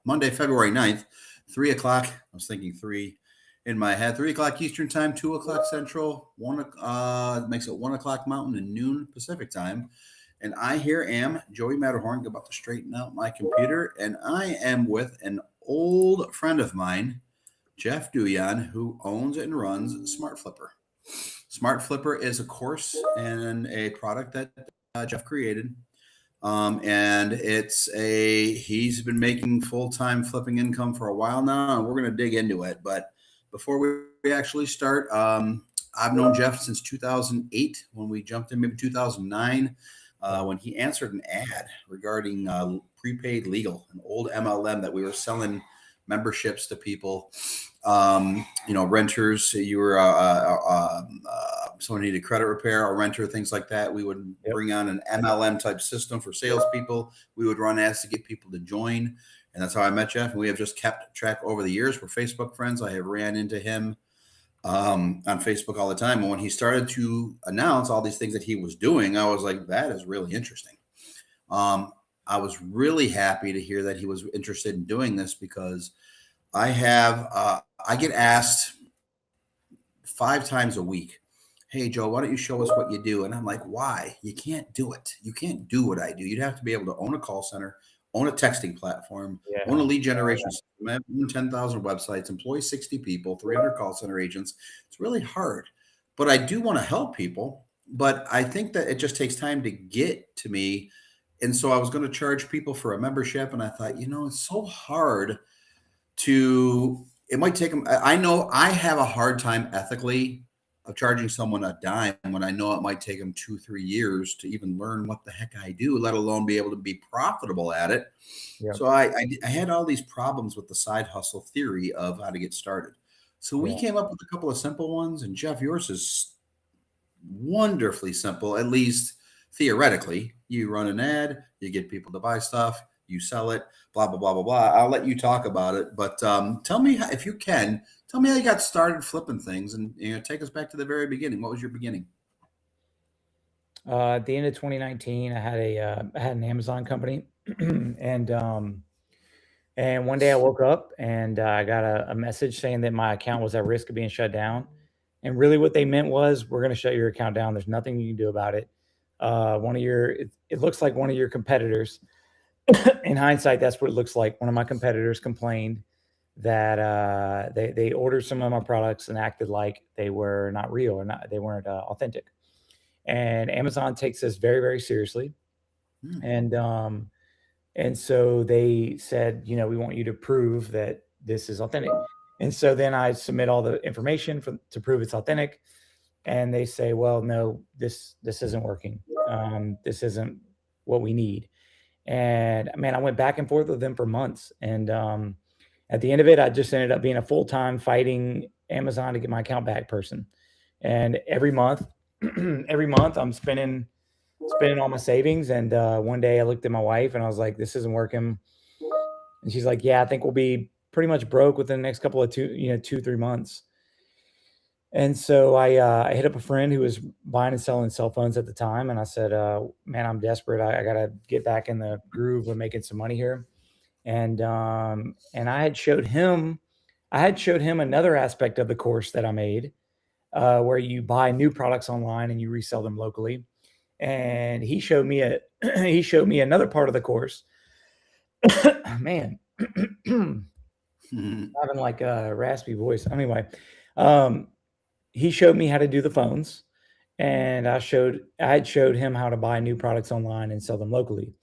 Monday, February 9th, 3 o'clock. I was thinking 3 in my head. 3 o'clock Eastern time, 2 o'clock Central, makes it 1 o'clock Mountain and noon Pacific time. And I here am Joey Matterhorn, about to straighten out my computer. And I am with an old friend of mine, Jeff Duhon, who owns and runs Smart Flipper. Smart Flipper is a course and a product that Jeff created. And he's been making full-time flipping income for a while now, and we're going to dig into it. But before we actually start, I've known Jeff since 2008 when we jumped in, maybe 2009, when he answered an ad regarding prepaid legal, an old MLM that we were selling memberships to people, renters. You were someone needed credit repair or renter, things like that. We would bring on an MLM type system for salespeople. We would run ads to get people to join. And that's how I met Jeff. And we have just kept track over the years. We're Facebook friends. I have ran into him on Facebook all the time. And when he started to announce all these things that he was doing, I was like, that is really interesting. I was really happy to hear that he was interested in doing this, because I get asked 5 times a week, hey, Joe, why don't you show us what you do? And I'm like, why? You can't do it. You can't do what I do. You'd have to be able to own a call center, own a texting platform, own a lead generation system, own 10,000 websites, employ 60 people, 300 call center agents. It's really hard. But I do want to help people. But I think that it just takes time to get to me. And so I was going to charge people for a membership. And I thought, it's so hard it might take them. I know I have a hard time ethically of charging someone a dime when I know it might take them 2-3 years to even learn what the heck I do, let alone be able to be profitable at it. Yep. So I had all these problems with the side hustle theory of how to get started. So we came up with a couple of simple ones, and Jeff, yours is wonderfully simple, at least theoretically. You run an ad, you get people to buy stuff, you sell it, blah, blah, blah, blah, blah. I'll let you talk about it. But tell me, if you can, tell me how you got started flipping things, and take us back to the very beginning. What was your beginning? At the end of 2019, I had an Amazon company, and one day I woke up and I got a message saying that my account was at risk of being shut down. And really what they meant was, we're going to shut your account down. There's nothing you can do about it. It looks like one of your competitors. In hindsight, that's what it looks like. One of my competitors complained that they ordered some of my products and acted like they were not real, or they weren't authentic. And Amazon takes this very, very seriously. And so they said, we want you to prove that this is authentic. And so then I submit all the information to prove it's authentic. And they say, well, no, this isn't working. This isn't what we need. And man, I went back and forth with them for months. And at the end of it, I just ended up being a full-time fighting Amazon to get my account back person. And every month I'm spending all my savings. And one day I looked at my wife and I was like, this isn't working. And she's like, yeah, I think we'll be pretty much broke within the next couple of 2-3 months. And so I hit up a friend who was buying and selling cell phones at the time. And I said, man, I'm desperate. I got to get back in the groove of making some money here. And I had showed him another aspect of the course that I made, where you buy new products online and you resell them locally. And he showed me another part of the course. Man, having like a raspy voice. Anyway, he showed me how to do the phones, and I had showed him how to buy new products online and sell them locally.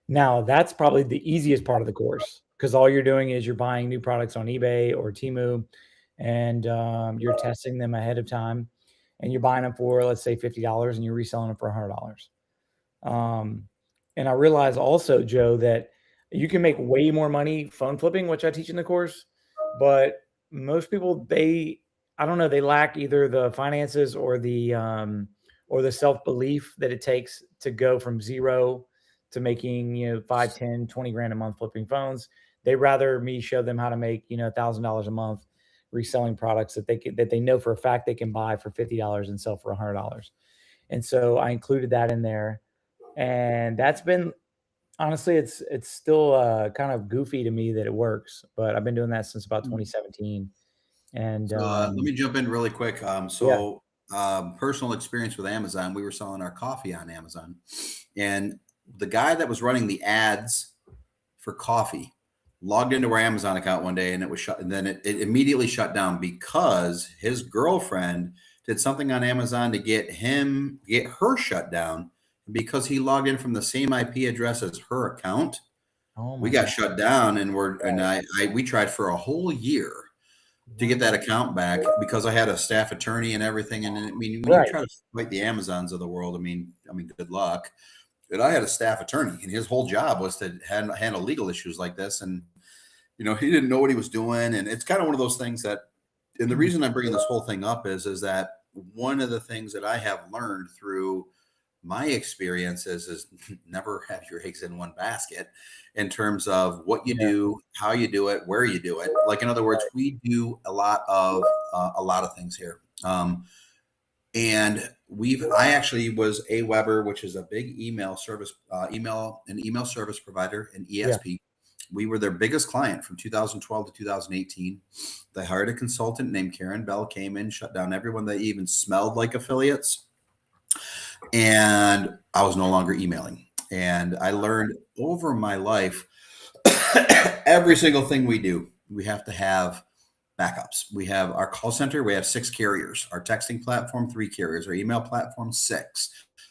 Now that's probably the easiest part of the course, because all you're doing is you're buying new products on eBay or Temu, and you're testing them ahead of time, and you're buying them for, let's say, $50, and you're reselling them for $100. And I realized also, Joe, that you can make way more money phone flipping, which I teach in the course, but most people, I don't know, they lack either the finances or the self-belief that it takes to go from zero to making, 5, 10, 20 grand a month flipping phones. They rather me show them how to make, $1,000 a month reselling products that they know for a fact they can buy for $50 and sell for $100. And so I included that in there. And that's been Honestly, it's still, kind of goofy to me that it works, but I've been doing that since about 2017, and, So let me jump in really quick. yeah. Personal experience with Amazon, we were selling our coffee on Amazon, and the guy that was running the ads for coffee logged into our Amazon account one day and it was shut. And then it immediately shut down because his girlfriend did something on Amazon to get her shut down. Because he logged in from the same IP address as her account, Oh we my got god. shut down, and Right. we tried for a whole year to get that Wow. account back because I had a staff attorney and everything. And I mean, when you Right. try to fight the Amazons of the world, good luck. But I had a staff attorney, and his whole job was to handle legal issues like this. And he didn't know what he was doing, and it's kind of one of those things that. And the reason I'm bringing this whole thing up is that one of the things that I have learned through my experiences is never have your eggs in one basket in terms of what you Yeah. do, how you do it, where you do it. Like, in other words, Right. we do a lot of things here. And I actually was Aweber, which is a big email service, email service provider, an Yeah. ESP. We were their biggest client from 2012 to 2018. They hired a consultant named Karen Bell, came in, shut down everyone that even smelled like affiliates. And I was no longer emailing. And I learned over my life, every single thing we do, we have to have backups. We have our call center, we have 6 carriers, our texting platform, 3 carriers, our email platform, 6.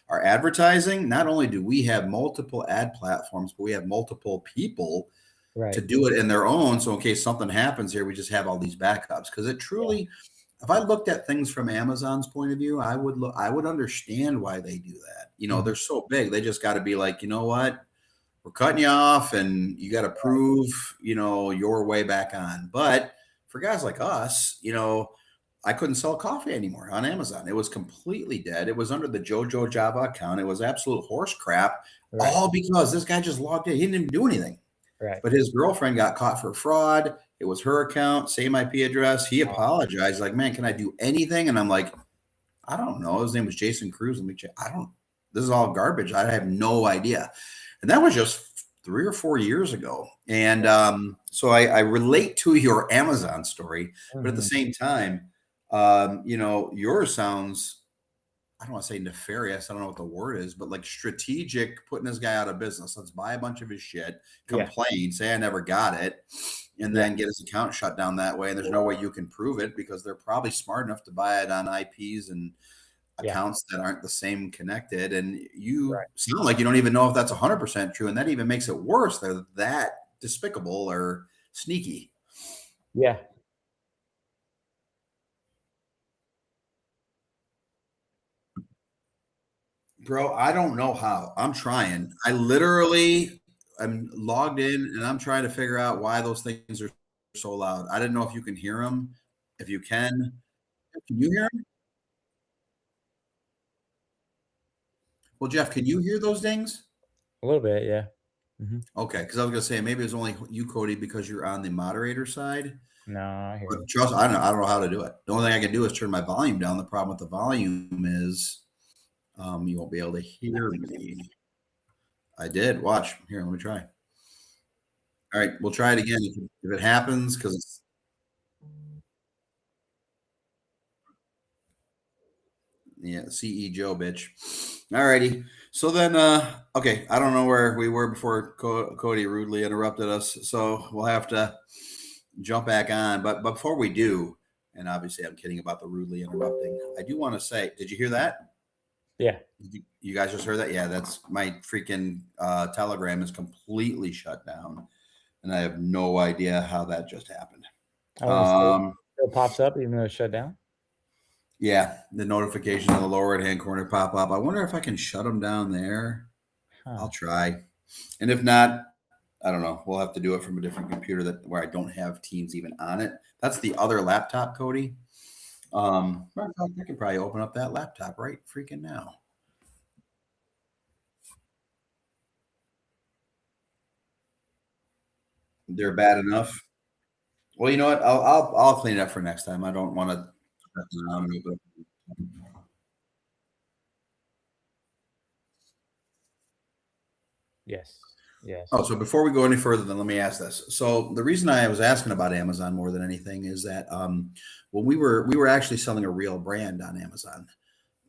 Our advertising, not only do we have multiple ad platforms, but we have multiple people to Right. do it in their own. So in case something happens here, we just have all these backups. Because it Yeah. truly, if I looked at things from Amazon's point of view, I would understand why they do that. Mhm. They're so big, they just got to be like, you know what, we're cutting you off, and you got to prove, your way back on. But for guys like us, I couldn't sell coffee anymore on Amazon. It was completely dead. It was under the Jojo Java account. It was absolute horse crap, Right. all because this guy just logged in. He didn't even do anything. Right. But his girlfriend got caught for fraud. It was her account, same IP address. He apologized, like, man, can I do anything? And I'm like, I don't know. His name was Jason Cruz. Let me check. This is all garbage. I have no idea. And that was just 3 or 4 years ago. And so I relate to your Amazon story, but at the Mhm. same time, yours sounds, I don't want to say nefarious. I don't know what the word is, but like strategic, putting this guy out of business. Let's buy a bunch of his shit, Yeah. complain, say I never got it, and Yeah. then get his account shut down that way. And there's no way you can prove it because they're probably smart enough to buy it on IPs and Yeah. accounts that aren't the same connected. And you Right. sound like you don't even know if that's 100% true. And that even makes it worse. They're that despicable or sneaky. Yeah. Bro, I don't know how. I'm trying. I'm logged in and I'm trying to figure out why those things are so loud. I didn't know if you can hear them. If you can you hear them? Well, Jeff, can you hear those dings? A little bit, yeah. Mhm. Okay, because I was gonna say maybe it's only you, Cody, because you're on the moderator side. No, I hear But you. trust, I don't know how to do it. The only thing I can do is turn my volume down. The problem with the volume is you won't be able to hear me. I did. Watch. Here, let me try. All right, we'll try it again if it happens because yeah, CE Joe, bitch. All righty. So then, okay, I don't know where we were before Cody rudely interrupted us. So we'll have to jump back on. But before we do, and obviously I'm kidding about the rudely interrupting, I do want to say, did you hear that? Yeah. You guys just heard that? Yeah, that's my freaking Telegram is completely shut down. And I have no idea how that just happened. Oh, it Um, still pops up even though it's shut down? yeah, the notifications in the lower right hand corner pop up. I wonder if I can shut them down there. Huh. I'll try. And if not, I don't know. We'll have to do it from a different computer where I don't have Teams even on it. That's the other laptop, Cody. Matter of fact, I can probably open up that laptop right freaking now. They're bad enough. Well, you know what? I'll clean it up for next time. I don't want to. Yes. Oh, Yes. so before we go any further, then let me ask this. So the reason I was asking about Amazon more than anything is that when we were actually selling a real brand on Amazon.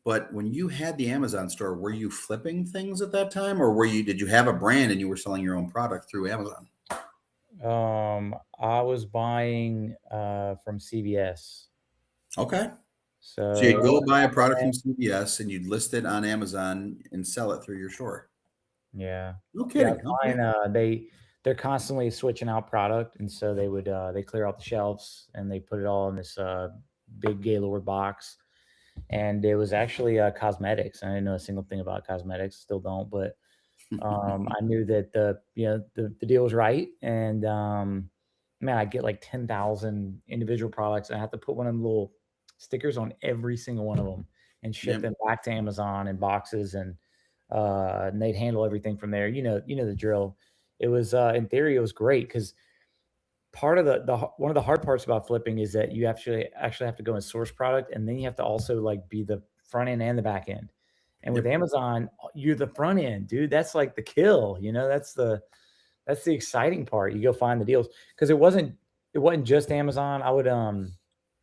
But when you had the Amazon store, were you flipping things at that time, or did you have a brand and you were selling your own product through Amazon? I was buying from CVS. Okay. So So you'd it go wasn't buy a my product brand. from CVS and you'd list it on Amazon and sell it through your store. Yeah. No Yeah, I kidding. was Okay. buying, they're constantly switching out product, and so they clear out the shelves, and they put it all in this, big Gaylord box, and it was actually, cosmetics. I didn't know a single thing about cosmetics, still don't, but I knew that the deal was right, and man, I get like 10,000 individual products, and I have to put one of them little stickers on every single one of them and ship Yep. them back to Amazon in boxes, and they'd handle everything from there. You know the drill. It was in theory, it was great because part of one of the hard parts about flipping is that you actually have to go and source product, and then you have to also like be the front end and the back end. And with Yep. Amazon, you're the front end, dude. That's like the kill. That's the exciting part. You go find the deals because it wasn't just Amazon. I would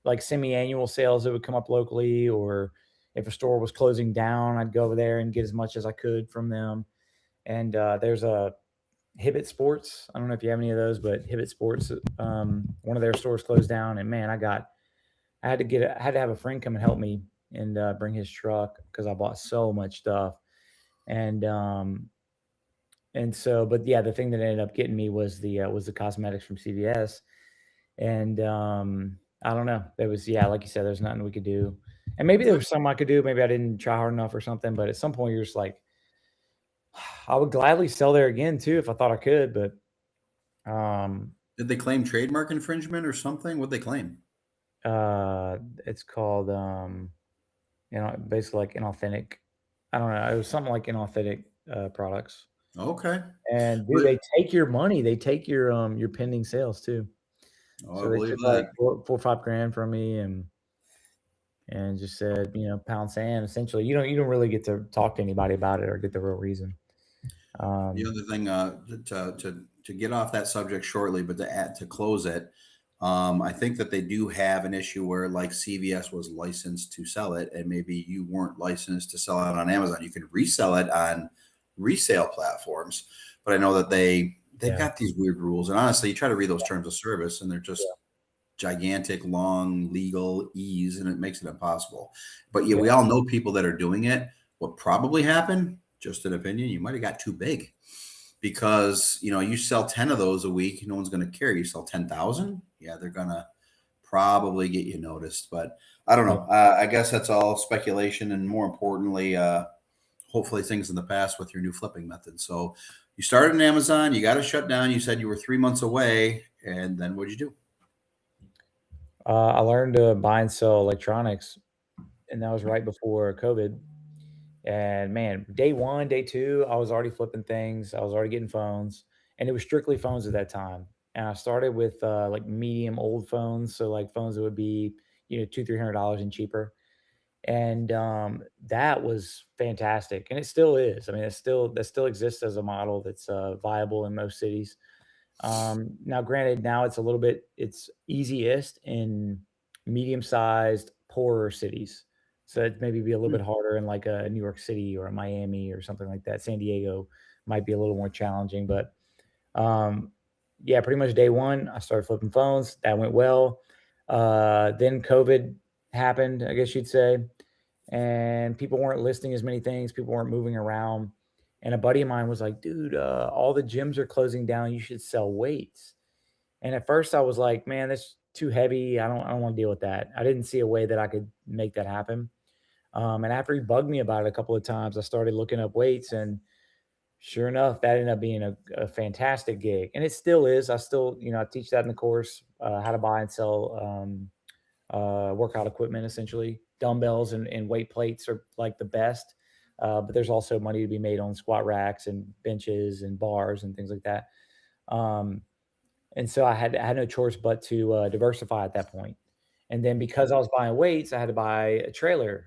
like semi-annual sales that would come up locally, or if a store was closing down, I'd go over there and get as much as I could from them. And there's a Hibbett Sports. I don't know if you have any of those, but Hibbett Sports, one of their stores closed down, and man, I had to have a friend come and help me and bring his truck because I bought so much stuff. And but yeah, the thing that ended up getting me was the cosmetics from CVS, and I don't know. There was, yeah, like you said, there's nothing we could do, and maybe there was something I could do. Maybe I didn't try hard enough or something. But at some point, you're just like, I would gladly sell there again too if I thought I could, but um, Did they claim trademark infringement or something? What'd they claim? it's called basically like inauthentic. I don't know. It was something like inauthentic products. Okay. And dude, But they take your money. They take your pending sales too. oh, I So they believe took like that. 4 or 5 grand from me, and just said, pound sand. Essentially, you don't really get to talk to anybody about it or get the real reason. The Um, other thing, to get off that subject shortly, but to close it, I think that they do have an issue where like CVS was licensed to sell it, and maybe you weren't licensed to sell it on Amazon. You can resell it on resale platforms, but I know that they've yeah, got these weird rules. And honestly, you try to read those terms of service, and they're yeah, just gigantic, long legal ease, and it makes it impossible. But yeah, yeah, we all know people that are doing it. What probably happened, just an opinion, you might have got too big because you sell 10 of those a week, no one's going to care. You sell 10,000, yeah, they're going to probably get you noticed. But I don't yeah. know. I guess that's all speculation, and more importantly, hopefully things in the past with your new flipping method. So you started in Amazon, you got to shut down. You said you were 3 months away, and then what'd you do? I learned to buy and sell electronics, and that was right before COVID. And man, day one, day two, I was already flipping things. I was already getting phones, and it was strictly phones at that time. And I started with like medium old phones, so like phones that would be $200-300 and cheaper. And that was fantastic, and it still is. I mean, that still exists as a model that's viable in most cities. Now, granted, now it's easiest in medium-sized, poorer cities. So it maybe be a little bit harder in like a New York City or a Miami or something like that. San Diego might be a little more challenging, but um, yeah, pretty much day one, I started flipping phones. That went well. Then COVID happened, I guess you'd say, and people weren't listing as many things. People weren't moving around. And a buddy of mine was like, dude, all the gyms are closing down. You should sell weights. And at first I was like, man, that's too heavy. I don't want to deal with that. I didn't see a way that I could make that happen. And after he bugged me about it a couple of times, I started looking up weights, and sure enough, that ended up being a fantastic gig. And it still is. I still, I teach that in the course, how to buy and sell workout equipment, essentially. Dumbbells and weight plates are like the best. But there's also money to be made on squat racks and benches and bars and things like that. Um, and so I had no choice but to diversify at that point. And then because I was buying weights, I had to buy a trailer,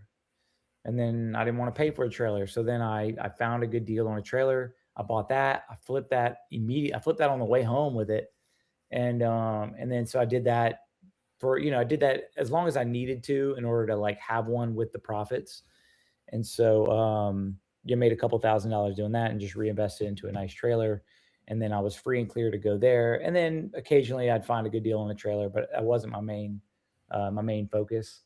and then I didn't want to pay for a trailer. So then I found a good deal on a trailer. I bought that. I flipped that immediately. I flipped that on the way home with it. And then so I did that for, I did that as long as I needed to in order to like have one with the profits. And so you made a couple $1,000s doing that and just reinvested into a nice trailer. And then I was free and clear to go there. And then occasionally I'd find a good deal on a trailer, but that wasn't my main focus.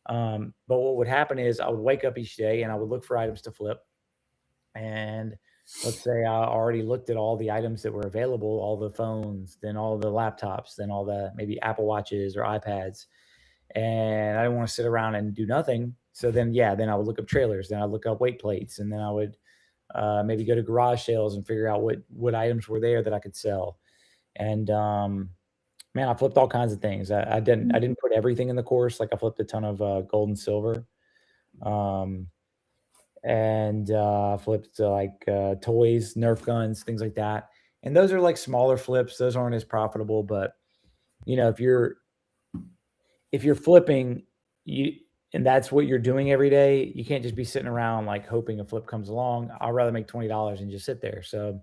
But what would happen is I would wake up each day and I would look for items to flip. And let's say I already looked at all the items that were available, all the phones, then all the laptops, then all the maybe Apple Watches or iPads. And I didn't want to sit around and do nothing. So then, yeah, then I would look up trailers, then I'd look up weight plates, and then I would maybe go to garage sales and figure out what items were there that I could sell. And man, I flipped all kinds of things. I didn't put everything in the course. Like I flipped a ton of gold and silver. Um, and flipped like toys, Nerf guns, things like that. And those are like smaller flips. Those aren't as profitable, but if you're flipping, you and that's what you're doing every day, you can't just be sitting around like hoping a flip comes along. I'd rather make $20 and just sit there. So,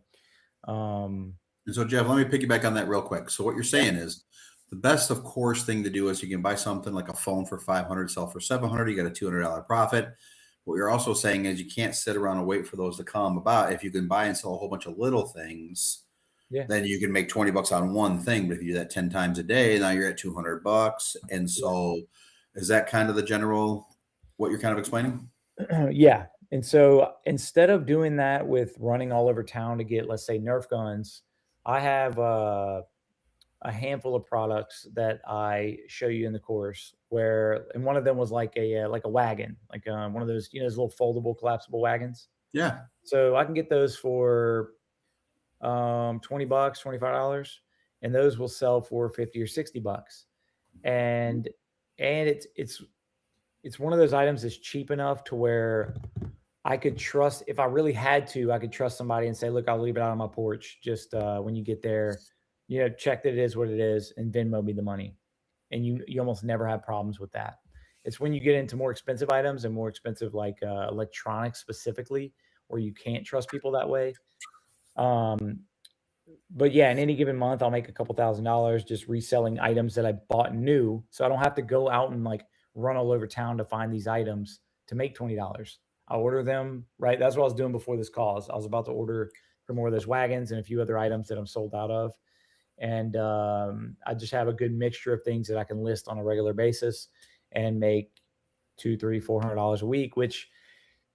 um, And so, Jeff, let me piggyback on that real quick. So, what you're yeah, saying is the best, of course, thing to do is you can buy something like a phone for 500, sell for 700, you got a $200 profit. What you're also saying is you can't sit around and wait for those to come about. If you can buy and sell a whole bunch of little things, yeah, then you can make 20 bucks on one thing. But if you do that 10 times a day, now you're at 200 bucks. And so, is that kind of the general what you're kind of explaining? yeah. And so instead of doing that with running all over town to get, let's say, Nerf guns, I have a handful of products that I show you in the course and one of them was like a wagon, like one of those, those little foldable, collapsible wagons. Yeah. So I can get those for 20 bucks, $25, and those will sell for 50 or 60 bucks. And it's one of those items that's cheap enough to where I could trust, if I really had to, I could trust somebody and say, look, I'll leave it out on my porch. Just when you get there, check that it is what it is and Venmo me the money. And you almost never have problems with that. It's when you get into more expensive items and more expensive, like electronics specifically, where you can't trust people that way. Um, but yeah, in any given month, I'll make a couple $1,000s just reselling items that I bought new. So I don't have to go out and like run all over town to find these items to make $20. I'll order them, right? That's what I was doing before this call. I was about to order for more of those wagons and a few other items that I'm sold out of. And I just have a good mixture of things that I can list on a regular basis and make two, three, $400 a week, which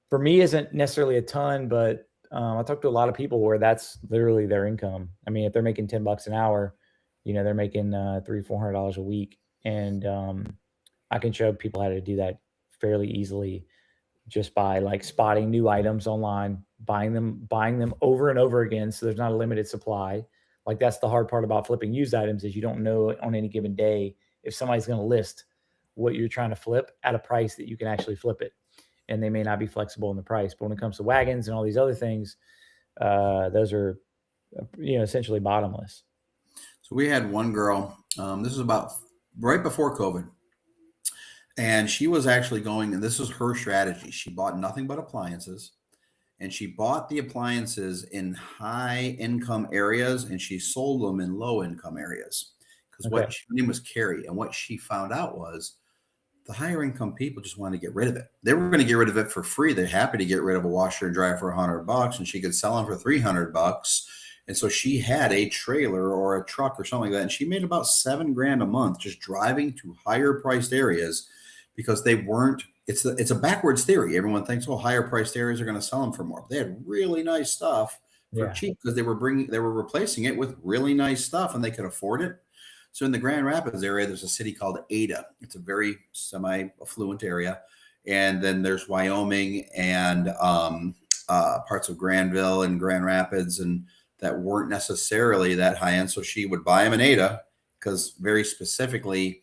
for me isn't necessarily a ton, but I talked to a lot of people where that's literally their income. I mean, if they're making $10 an hour, they're making $300-400 a week, and I can show people how to do that fairly easily just by like spotting new items online, buying them over and over again. So there's not a limited supply. Like that's the hard part about flipping used items is you don't know on any given day if somebody's going to list what you're trying to flip at a price that you can actually flip it. And they may not be flexible in the price. But when it comes to wagons and all these other things, those are, essentially bottomless. So, we had one girl, this is about right before COVID. And she was actually going, and this was her strategy. She bought nothing but appliances, and she bought the appliances in high income areas and she sold them in low income areas. Because Okay. her name was Carrie, and what she found out was the higher income people just wanted to get rid of it. They were going to get rid of it for free. They're happy to get rid of a washer and dryer for $100, and she could sell them for $300. And so she had a trailer or a truck or something like that, and she made about $7,000 a month just driving to higher priced areas because they weren't. It's a backwards theory. Everyone thinks, oh, higher priced areas are going to sell them for more. But they had really nice stuff for Yeah. cheap because they were replacing it with really nice stuff, and they could afford it. So in the Grand Rapids area, there's a city called Ada. It's a very semi-affluent area. And then there's Wyoming and parts of Granville and Grand Rapids, and that weren't necessarily that high end. So she would buy them in Ada because very specifically,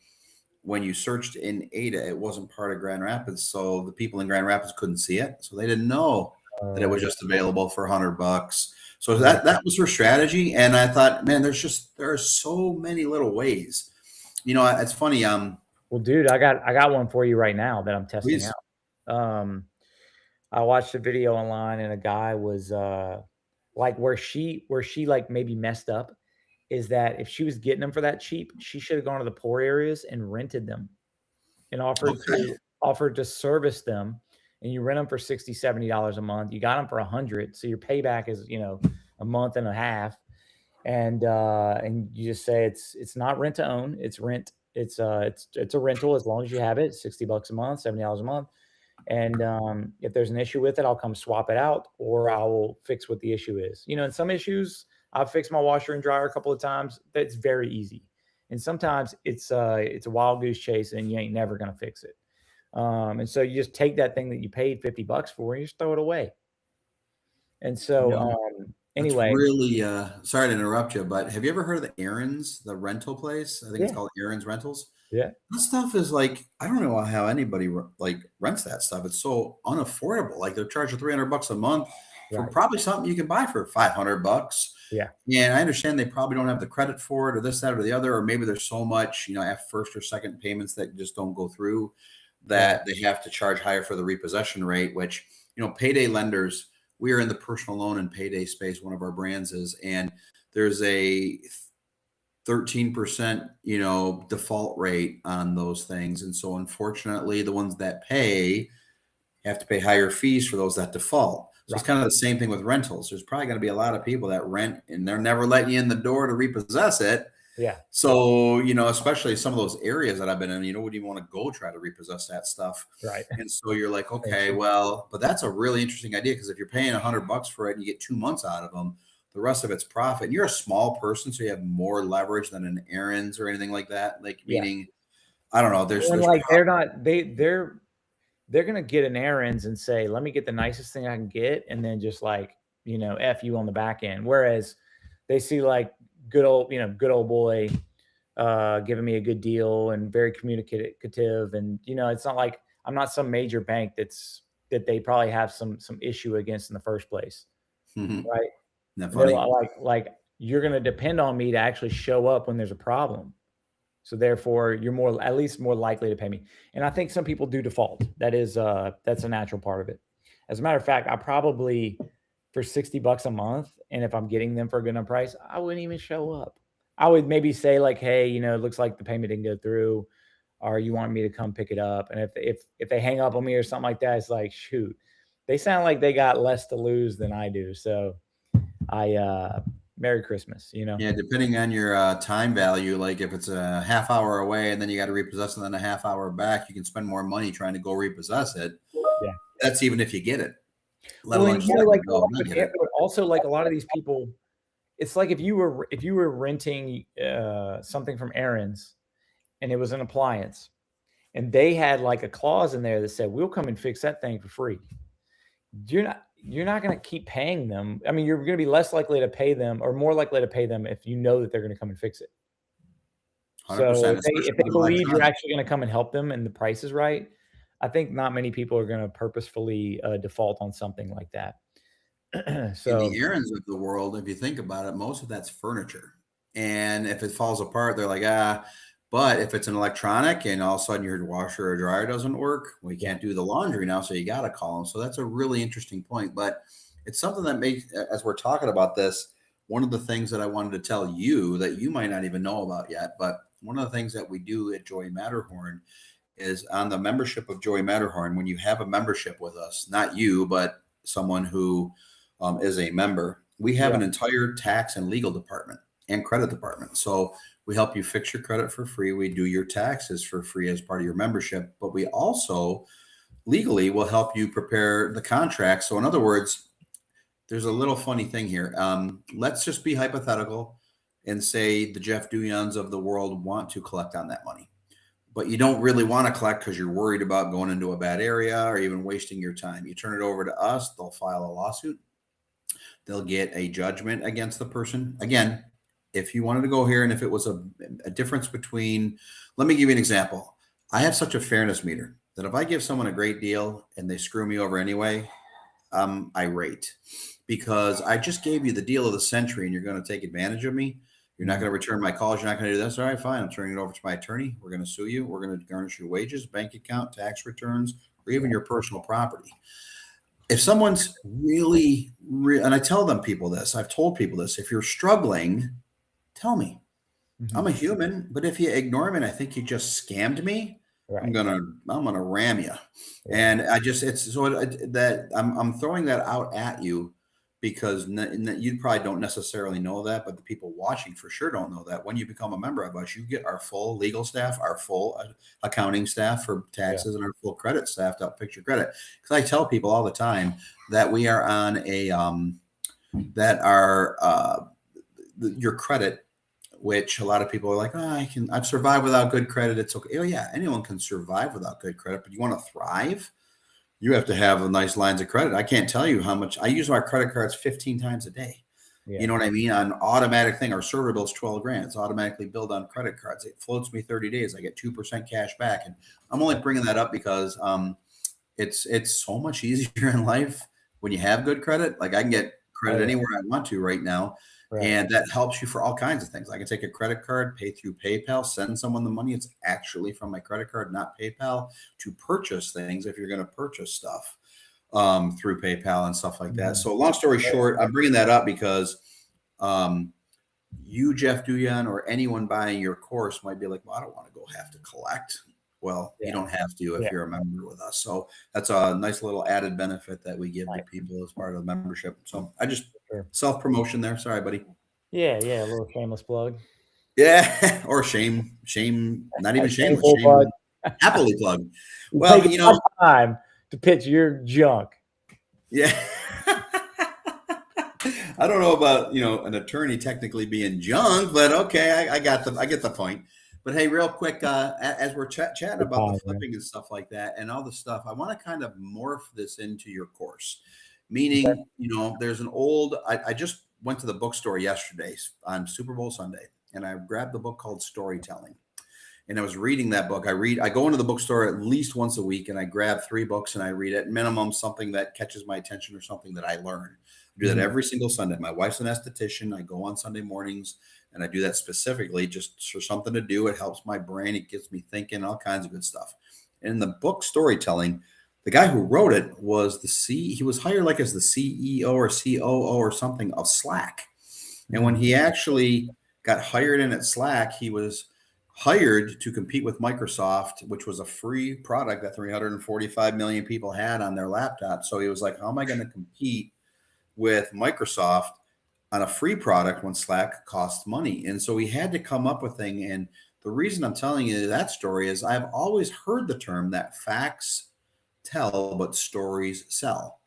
when you searched in Ada, it wasn't part of Grand Rapids. So the people in Grand Rapids couldn't see it. So they didn't know that it was just available for $100. So that was her strategy. And I thought, man, there are so many little ways. It's funny. Well, dude, I got one for you right now that I'm testing Please. out. I watched a video online and a guy was like where she like maybe messed up is that if she was getting them for that cheap, she should have gone to the poor areas and rented them and Okay. offered to service them. And you rent them for $60, $70 a month. You got them for 100. So your payback is, a month and a half. And you just say it's not rent to own, it's rent. It's a rental as long as you have it, $60 a month, $70 a month. And if there's an issue with it, I'll come swap it out or I will fix what the issue is. In some issues, I've fixed my washer and dryer a couple of times. That's very easy. And sometimes it's a wild goose chase and you ain't never going to fix it. And so you just take that thing that you paid $50 for and you just throw it away. And so, That's anyway, really sorry to interrupt you, but have you ever heard of the Aaron's, the rental place? I think it's yeah, called Aaron's Rentals. yeah, That stuff is like, I don't know how anybody like rents that stuff. It's so unaffordable. Like they're charging $300 a month for right. probably something you can buy for $500. Yeah, And I understand they probably don't have the credit for it or this, that, or the other, or maybe there's so much, at first or second payments that just don't go through right, that they have to charge higher for the repossession rate, which, payday lenders, we are in the personal loan and payday space. One of our brands is, and there's a 13%, default rate on those things. And so unfortunately, the ones that pay have to pay higher fees for those that default. So it's right. kind of the same thing with rentals. There's probably going to be a lot of people that rent and they're never letting you in the door to repossess it. Yeah, So, especially some of those areas that I've been in, you wouldn't even want to go try to repossess that stuff. right. And so you're like, Thank okay, you. well, but that's a really interesting idea because if you're paying $100 for it and you get 2 months out of them, the rest of it's profit. And you're a small person, so you have more leverage than an errands or anything like that. Like Yeah. meaning, I don't know. There's And like they're gonna get an errands and say, let me get the nicest thing I can get, and then just like, F you on the back end. Whereas they see like good old boy giving me a good deal and very communicative. And it's not like I'm not some major bank that they probably have some issue against in the first place. isn't Right. that They're funny? like you're gonna depend on me to actually show up when there's a problem. So therefore, you're at least more likely to pay me. And I think some people do default. That's a natural part of it. As a matter of fact, I probably for $60 a month, and if I'm getting them for a good enough price, I wouldn't even show up. I would maybe say like, hey, it looks like the payment didn't go through, or you want me to come pick it up. And if they hang up on me or something like that, it's like, shoot, they sound like they got less to lose than I do. So Merry Christmas. Yeah, depending on your time value, like if it's a half hour away and then you got to repossess it, then a half hour back, you can spend more money trying to go repossess it. Yeah. That's even if you get it, let Well, alone and just letting like it go, not get it. also like a lot of these people, it's like if you were renting something from Aaron's and it was an appliance and they had like a clause in there that said we'll come and fix that thing for free. You're not going to keep paying them. I mean, you're going to be less likely to pay them or more likely to pay them if you know that they're going to come and fix it. So 100%, if especially they with believe you're electronics. actually going to come and help them and the price is right, I think not many people are going to purposefully default on something like that. In the So errands of the world, if you think about it, most of that's furniture. And if it falls apart, they're like, ah. But if it's an electronic and all of a sudden your washer or dryer doesn't work, we yeah, can't do the laundry now. So you got to call them. So that's a really interesting point. But it's something that makes, as we're talking about this, one of the things that I wanted to tell you that you might not even know about yet, but one of the things that we do at Joy Matterhorn is on the membership of Joy Matterhorn. When you have a membership with us, not you, but someone who is a member, we have yeah, an entire tax and legal department and credit department. So we help you fix your credit for free. We do your taxes for free as part of your membership, but we also legally will help you prepare the contract. So in other words, there's a little funny thing here. Let's just be hypothetical and say the Jeff Duyons of the world want to collect on that money, but you don't really want to collect because you're worried about going into a bad area or even wasting your time. You turn it over to us, they'll file a lawsuit. They'll get a judgment against the person. Again, if you wanted to go here and if it was a difference between, let me give you an example. I have such a fairness meter that if I give someone a great deal and they screw me over anyway, I'm irate because I just gave you the deal of the century and you're going to take advantage of me. You're not mhm, going to return my calls. You're not going to do this. All right, fine. I'm turning it over to my attorney. We're going to sue you. We're going to garnish your wages, bank account, tax returns, or even yeah, your personal property. if someone's and I tell them people this, I've told people this, if you're struggling, tell me. I'm a human, but if you ignore me and I think you just scammed me, I'm Right. gonna ram you. Yeah. And I just it's so that I'm throwing that out at you because you probably don't necessarily know that, but the people watching for sure don't know that. When you become a member of us, you get our full legal staff, our full accounting staff for Yeah. taxes, and our full credit staff to help fix your credit. Because I tell people all the time that we are on a that our your credit, which a lot of people are like, oh, I've survived without good credit. It's okay. Oh yeah, anyone can survive without good credit, but you want to thrive, you have to have a nice lines of credit. I can't tell you how much I use my credit cards 15 times a day. You Yeah. know what I mean? On automatic thing, our server bill's 12 grand. It's automatically billed on credit cards. It floats me 30 days. I get 2% cash back. And I'm only bringing that up because it's so much easier in life when you have good credit. Like I can get Oh, credit yeah. anywhere I want to right now. Right. And that helps you for all kinds of things. I can take a credit card, pay through PayPal, send someone the money. It's actually from my credit card, not PayPal, to purchase things if you're going to purchase stuff through PayPal and stuff like that. So long story short, I'm bringing that up because um, you, Jeff Duhon, or anyone buying your course might be like, well, I don't want to go have to collect. Well, you Yeah. don't have to if Yeah. you're a member with us. So that's a nice little added benefit that we give to Right. people as part of the membership. So I just Sure. self promotion there. Sorry, buddy. Yeah. Yeah. A little shameless plug. Yeah, or shame, not A even shameless, shameful plug. shame, happily plug. You're Well, taking my time to pitch your junk. yeah. I don't know about an attorney technically being junk, but okay, I get the point. But hey, real quick, as we're chatting Good about the time, man. flipping and stuff like that, and all the stuff, I want to kind of morph this into your course. Okay. Meaning, there's an I just went to the bookstore yesterday on Super Bowl Sunday, and I grabbed the book called Storytelling. And I was reading that book. I go into the bookstore at least once a week and I grab 3 books and I read at minimum something that catches my attention or something that I learn. I do that every single Sunday. My wife's an esthetician. I go on Sunday mornings and I do that specifically just for something to do. It helps my brain. It gets me thinking, all kinds of good stuff. And in the book Storytelling, the guy who wrote it was he was hired like as the CEO or COO or something of Slack. And when he actually got hired in at Slack, he was hired to compete with Microsoft, which was a free product that 345 million people had on their laptop. So he was like, how am I going to compete with Microsoft on a free product when Slack costs money? And so he had to come up with a thing. And the reason I'm telling you that story is I've always heard the term that facts tell, but stories sell.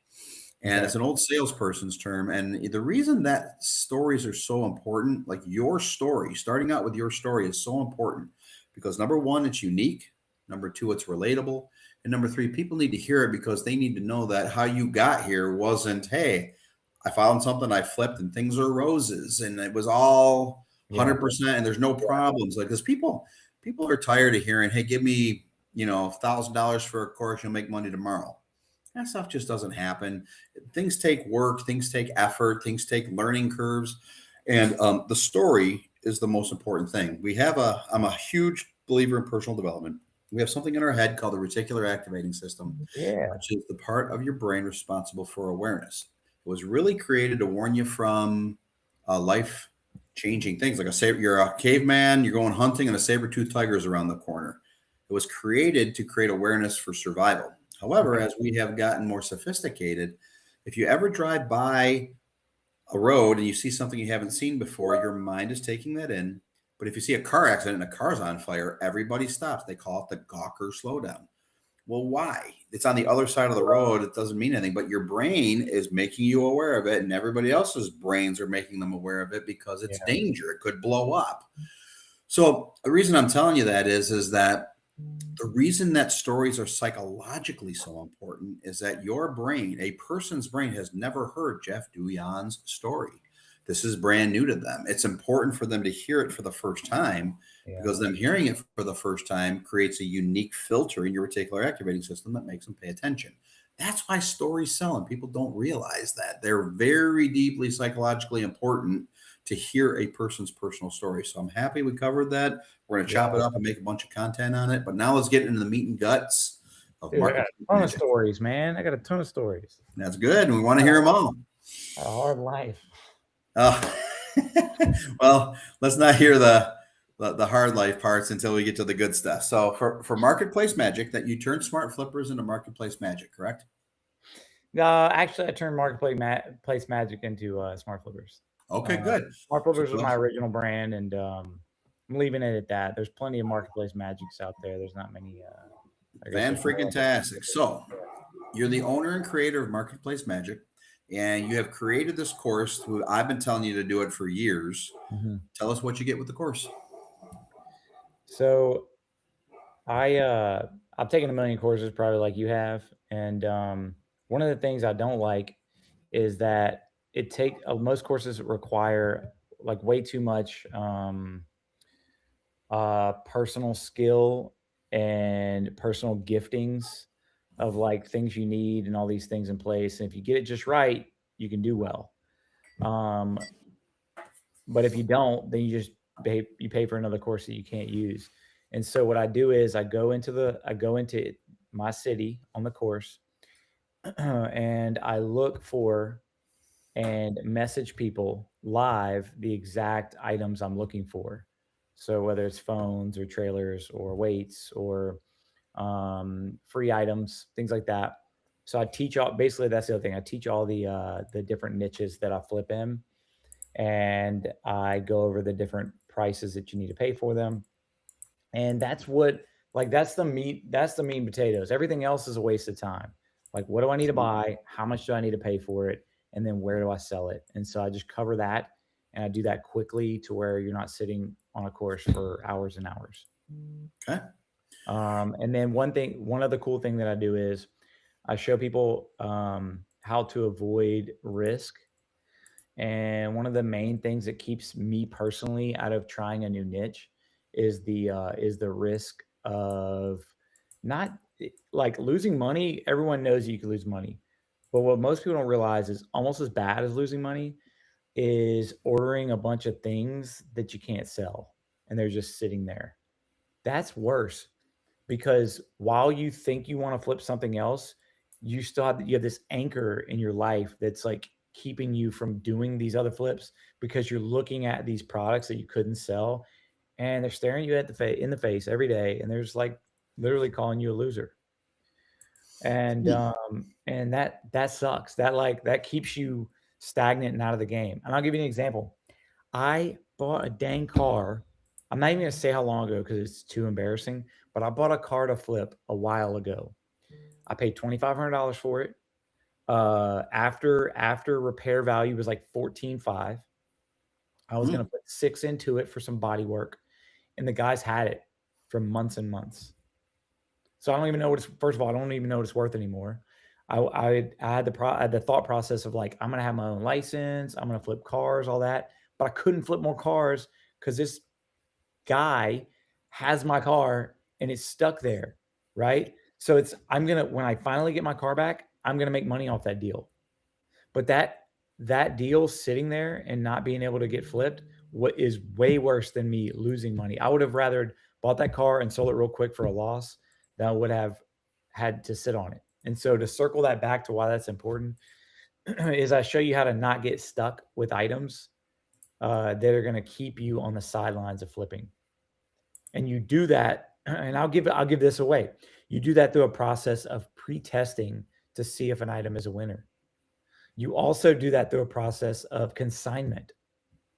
And Okay. it's an old salesperson's term. And the reason that stories are so important, like your story, starting out with your story is so important because number one, it's unique. Number two, it's relatable. And number three, people need to hear it because they need to know that how you got here wasn't, hey, I found something, I flipped, and things are roses. And it was all Yeah. 100%. And there's no problems. Like, because people are tired of hearing, hey, give me, $1,000 for a course, you'll make money tomorrow. That stuff just doesn't happen. Things take work, things take effort, things take learning curves, and the story is the most important thing. I'm a huge believer in personal development. We have something in our head called the reticular activating system, Yeah. which is the part of your brain responsible for awareness. It was really created to warn you from life changing things. Like you're a caveman, you're going hunting, and a saber-toothed tiger is around the corner. It was created to create awareness for survival. However, Okay. as we have gotten more sophisticated, if you ever drive by a road and you see something you haven't seen before, your mind is taking that in. But if you see a car accident and a car's on fire, everybody stops. They call it the Gawker slowdown. Well, why? It's on the other side of the road. It doesn't mean anything, but your brain is making you aware of it, and everybody else's brains are making them aware of it because it's Yeah. danger. It could blow up. So the reason I'm telling you that is that the reason that stories are psychologically so important is that your brain, a person's brain, has never heard Jeff Duhon's story. This is brand new to them. It's important for them to hear it for the first time Yeah. because them hearing it for the first time creates a unique filter in your reticular activating system that makes them pay attention. That's why stories sell, and people don't realize that. They're very deeply psychologically important to hear a person's personal story. So I'm happy we covered that. We're going to chop Yeah. it up and make a bunch of content on it. But now let's get into the meat and guts of Dude, I got marketplace a ton of magic. stories, man. I got a ton of stories. That's good. We want to hear them all. A hard life. Oh. Well, let's not hear the hard life parts until we get to the good stuff. So for marketplace magic, that you turn smart flippers into marketplace magic, correct? Actually, I turned Place Magic into Smart Flippers. Okay, Uh, good. Smart So Flippers was my original brand, and I'm leaving it at that. There's plenty of Marketplace Magics out there. There's not many. I guess fan there's more freaking tastic. So you're the owner and creator of Marketplace Magic, and you have created this course. I've been telling you to do it for years. Mhm. Tell us what you get with the course. So I've taken a million courses, probably like you have, and one of the things I don't like is that most courses require like way too much personal skill and personal giftings of like things you need and all these things in place. And if you get it just right, you can do well. Um, but if you don't, then you pay for another course that you can't use. And so what I do is I go into my city on the course and I look for and message people live the exact items I'm looking for. So whether it's phones or trailers or weights or free items, things like that. So I teach all. Basically, that's the other thing. I teach all the different niches that I flip in, and I go over the different prices that you need to pay for them. And that's what like that's the meat and potatoes. Everything else is a waste of time. Like what do I need to buy? How much do I need to pay for it? And then where do I sell it? And so I just cover that and I do that quickly to where you're not sitting on a course for hours and hours. Okay. And then one other cool thing that I do is I show people how to avoid risk. And one of the main things that keeps me personally out of trying a new niche is the risk of not like losing money. Everyone knows you can lose money, but what most people don't realize is almost as bad as losing money is ordering a bunch of things that you can't sell and they're just sitting there. That's worse because while you think you want to flip something else, you have this anchor in your life that's like keeping you from doing these other flips because you're looking at these products that you couldn't sell and they're staring you at in the face every day and they're just like literally calling you a loser. And that sucks. That keeps you stagnant and out of the game. And I'll give you an example. I bought a dang car. I'm not even gonna say how long ago because it's too embarrassing, but I bought a car to flip a while ago. I paid $2,500 for it. After repair value was like 14.5. I was Hmm. gonna put six into it for some body work, and the guys had it for months and months. So I don't even know what it's. First of all, I don't even know what it's worth anymore. I had I had the thought process of like I'm gonna have my own license. I'm gonna flip cars, all that, but I couldn't flip more cars because this guy has my car and it's stuck there, right? So I'm gonna when I finally get my car back, I'm gonna make money off that deal. But that deal sitting there and not being able to get flipped, what is way worse than me losing money. I would have rather bought that car and sold it real quick for a loss than I would have had to sit on it. And so to circle that back to why that's important is I show you how to not get stuck with items that are going to keep you on the sidelines of flipping. And you do that, and I'll give this away. You do that through a process of pre-testing to see if an item is a winner. You also do that through a process of consignment.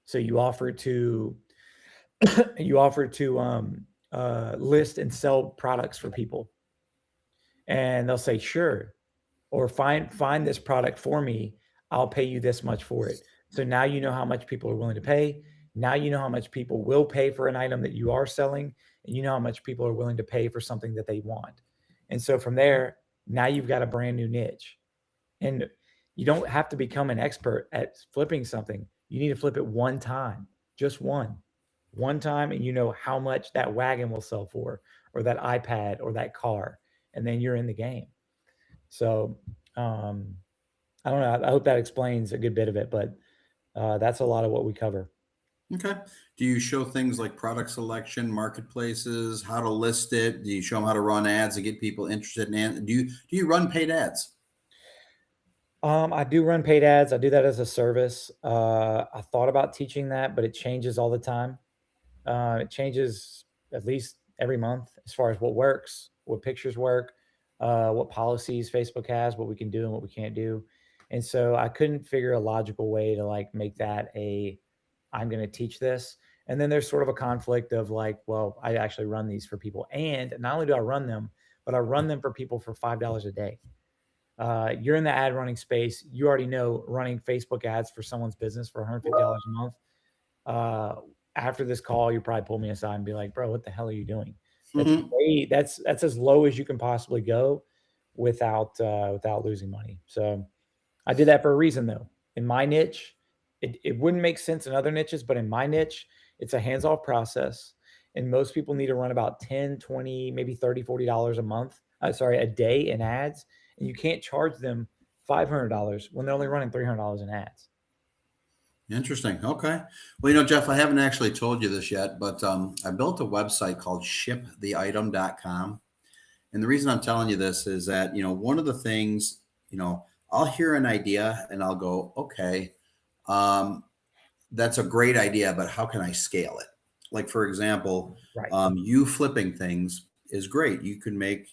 So you offer to list and sell products for people, and they'll say sure, or find this product for me. I'll pay you this much for it. So now you know how much people are willing to pay. Now you know how much people will pay for an item that you are selling, and you know how much people are willing to pay for something that they want. And so from there, now you've got a brand new niche. And you don't have to become an expert at flipping something. You need to flip it one time, just one time, and you know how much that wagon will sell for, or that iPad, or that car, and then you're in the game. So um, I don't know. I hope that explains a good bit of it, but that's a lot of what we cover. Okay. Do you show things like product selection, marketplaces, how to list it? Do you show them how to run ads and get people interested in ads? Do you run paid ads? I do run paid ads. I do that as a service. I thought about teaching that, but it changes all the time. It changes at least every month as far as what works, what pictures work, what policies Facebook has, what we can do and what we can't do. And so I couldn't figure a logical way to like make that a I'm going to teach this. And then there's sort of a conflict of like, well, I actually run these for people. And not only do I run them, but I run them for people for $5 a day. You're in the ad running space. You already know running Facebook ads for someone's business for $150 a month. Uh, After this call, you probably pull me aside and be like, "Bro, what the hell are you doing?" Mhm. That's as low as you can possibly go without losing money. So I did that for a reason, though. In my niche, it wouldn't make sense in other niches, but in my niche, it's a hands-off process. And most people need to run about 10, 20, maybe 30, $40 a month. Sorry, a day in ads. And you can't charge them $500 when they're only running $300 in ads. Interesting. Okay. Well, Jeff, I haven't actually told you this yet, but I built a website called shiptheitem.com. And the reason I'm telling you this is that, one of the things, I'll hear an idea and I'll go, okay, um, that's a great idea, but how can I scale it? Like, for example, Right. you flipping things is great. You can make,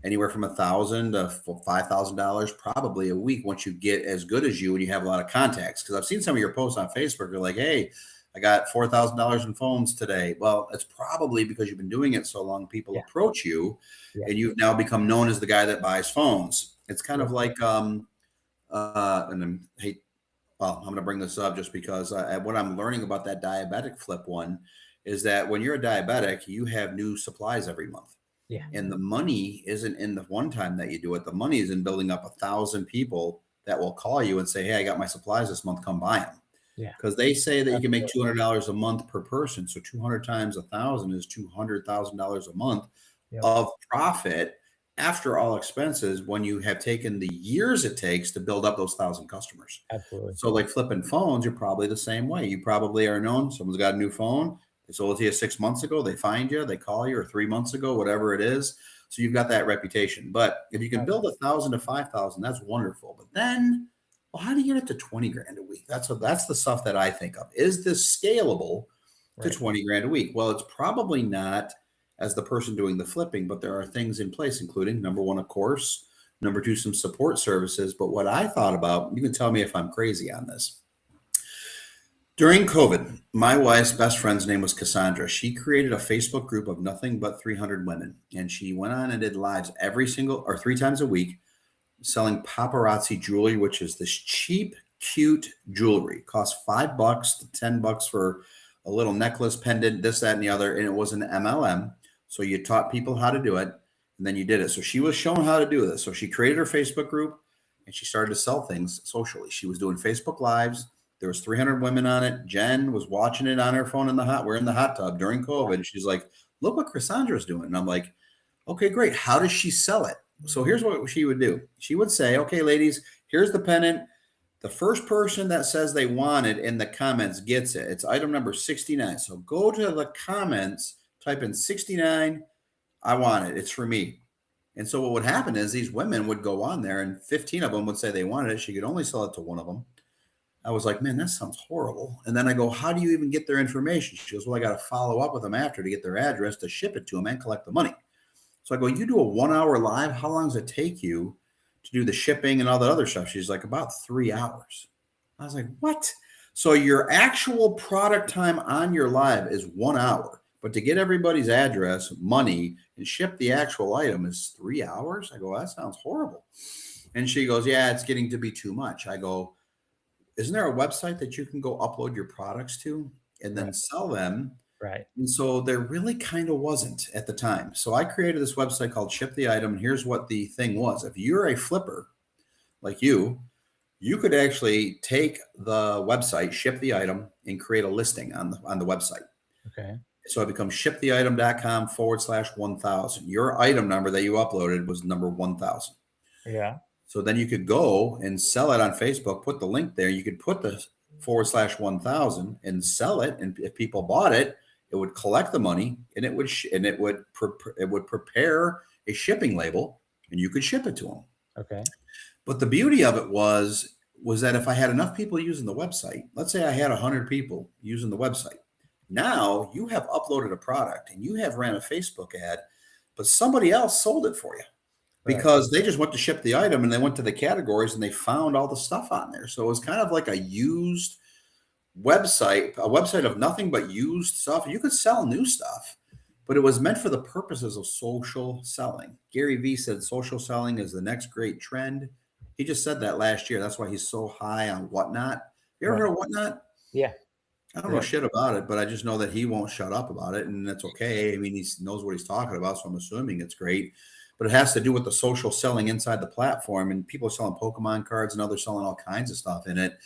anywhere from $1,000 to $5,000 probably a week once you get as good as you and you have a lot of contacts. Because I've seen some of your posts on Facebook. You're like, hey, I got $4,000 in phones today. Well, it's probably because you've been doing it so long, people Yeah. approach you Yeah. and you've now become known as the guy that buys phones. It's kind of Yeah. like, and I'm going to bring this up just because what I'm learning about that diabetic flip one is that when you're a diabetic, you have new supplies every month. Yeah. And the money isn't in the one time that you do it. The money is in building up 1,000 people that will call you and say, hey, I got my supplies this month. Come buy them. Yeah. Because they say that you can make Absolutely. $200 a month per person. So 200 times 1,000 is $200,000 a month Yep. of profit after all expenses when you have taken the years it takes to build up those 1,000 customers. Absolutely. So like flipping phones, you're probably the same way. You probably are known. Someone's got a new phone. They sold it to you 6 months ago. They find you, they call you, or 3 months ago, whatever it is. So you've got that reputation. But if you can build 1,000 to 5,000, that's wonderful. But then, well, how do you get it to 20 grand a week? That's the stuff that I think of. Is this scalable to Right. 20 grand a week? Well, it's probably not as the person doing the flipping, but there are things in place, including number one, a course, number two, some support services. But what I thought about, you can tell me if I'm crazy on this. During COVID, my wife's best friend's name was Cassandra. She created a Facebook group of nothing but 300 women, and she went on and did lives every single or 3 times a week selling paparazzi jewelry, which is this cheap, cute jewelry. Cost $5 to $10 for a little necklace, pendant, this, that, and the other. And it was an MLM. So you taught people how to do it, and then you did it. So she was shown how to do this. So she created her Facebook group and she started to sell things socially. She was doing Facebook Lives. There was 300 women on it. Jen was watching it on her phone in the hot. We're in the hot tub during COVID. She's like, look what Cassandra's doing. And I'm like, okay, great. How does she sell it? So here's what she would do. She would say, okay, ladies, here's the pennant. The first person that says they want it in the comments gets it. It's item number 69. So go to the comments, type in 69. I want it. It's for me. And so what would happen is these women would go on there and 15 of them would say they wanted it. She could only sell it to one of them. I was like, man, that sounds horrible. And then I go, how do you even get their information? She goes, well, I got to follow up with them after to get their address to ship it to them and collect the money. So I go, you do a 1 hour live. How long does it take you to do the shipping and all that other stuff? She's like, about 3 hours. I was like, what? So your actual product time on your live is 1 hour, but to get everybody's address, money, and ship the actual item is 3 hours. I go, that sounds horrible. And she goes, yeah, it's getting to be too much. I go, isn't there a website that you can go upload your products to and then Right. sell them? Right. And so there really kind of wasn't at the time. So I created this website called Ship the Item. And here's what the thing was. If you're a flipper like you could actually take the website, Ship the Item, and create a listing on the website. Okay. So it becomes shiptheitem.com/1000. Your item number that you uploaded was number 1000. Yeah. So then you could go and sell it on Facebook, put the link there. You could put the /1000 and sell it. And if people bought it, it would collect the money and it would prepare a shipping label and you could ship it to them. Okay. But the beauty of it was that if I had enough people using the website, let's say I had 100 people using the website, now you have uploaded a product and you have ran a Facebook ad, but somebody else sold it for you because they just went to ship the item and they went to the categories and they found all the stuff on there. So it was kind of like a used website, a website of nothing but used stuff. You could sell new stuff, but it was meant for the purposes of social selling. Gary Vee said social selling is the next great trend. He just said that last year. That's why he's so high on Whatnot. You ever heard of Whatnot? Yeah. I don't know shit about it, but I just know that he won't shut up about it, and that's okay. I mean, he knows what he's talking about, so I'm assuming it's great. But it has to do with the social selling inside the platform, and people are selling Pokemon cards, and others selling all kinds of stuff in it.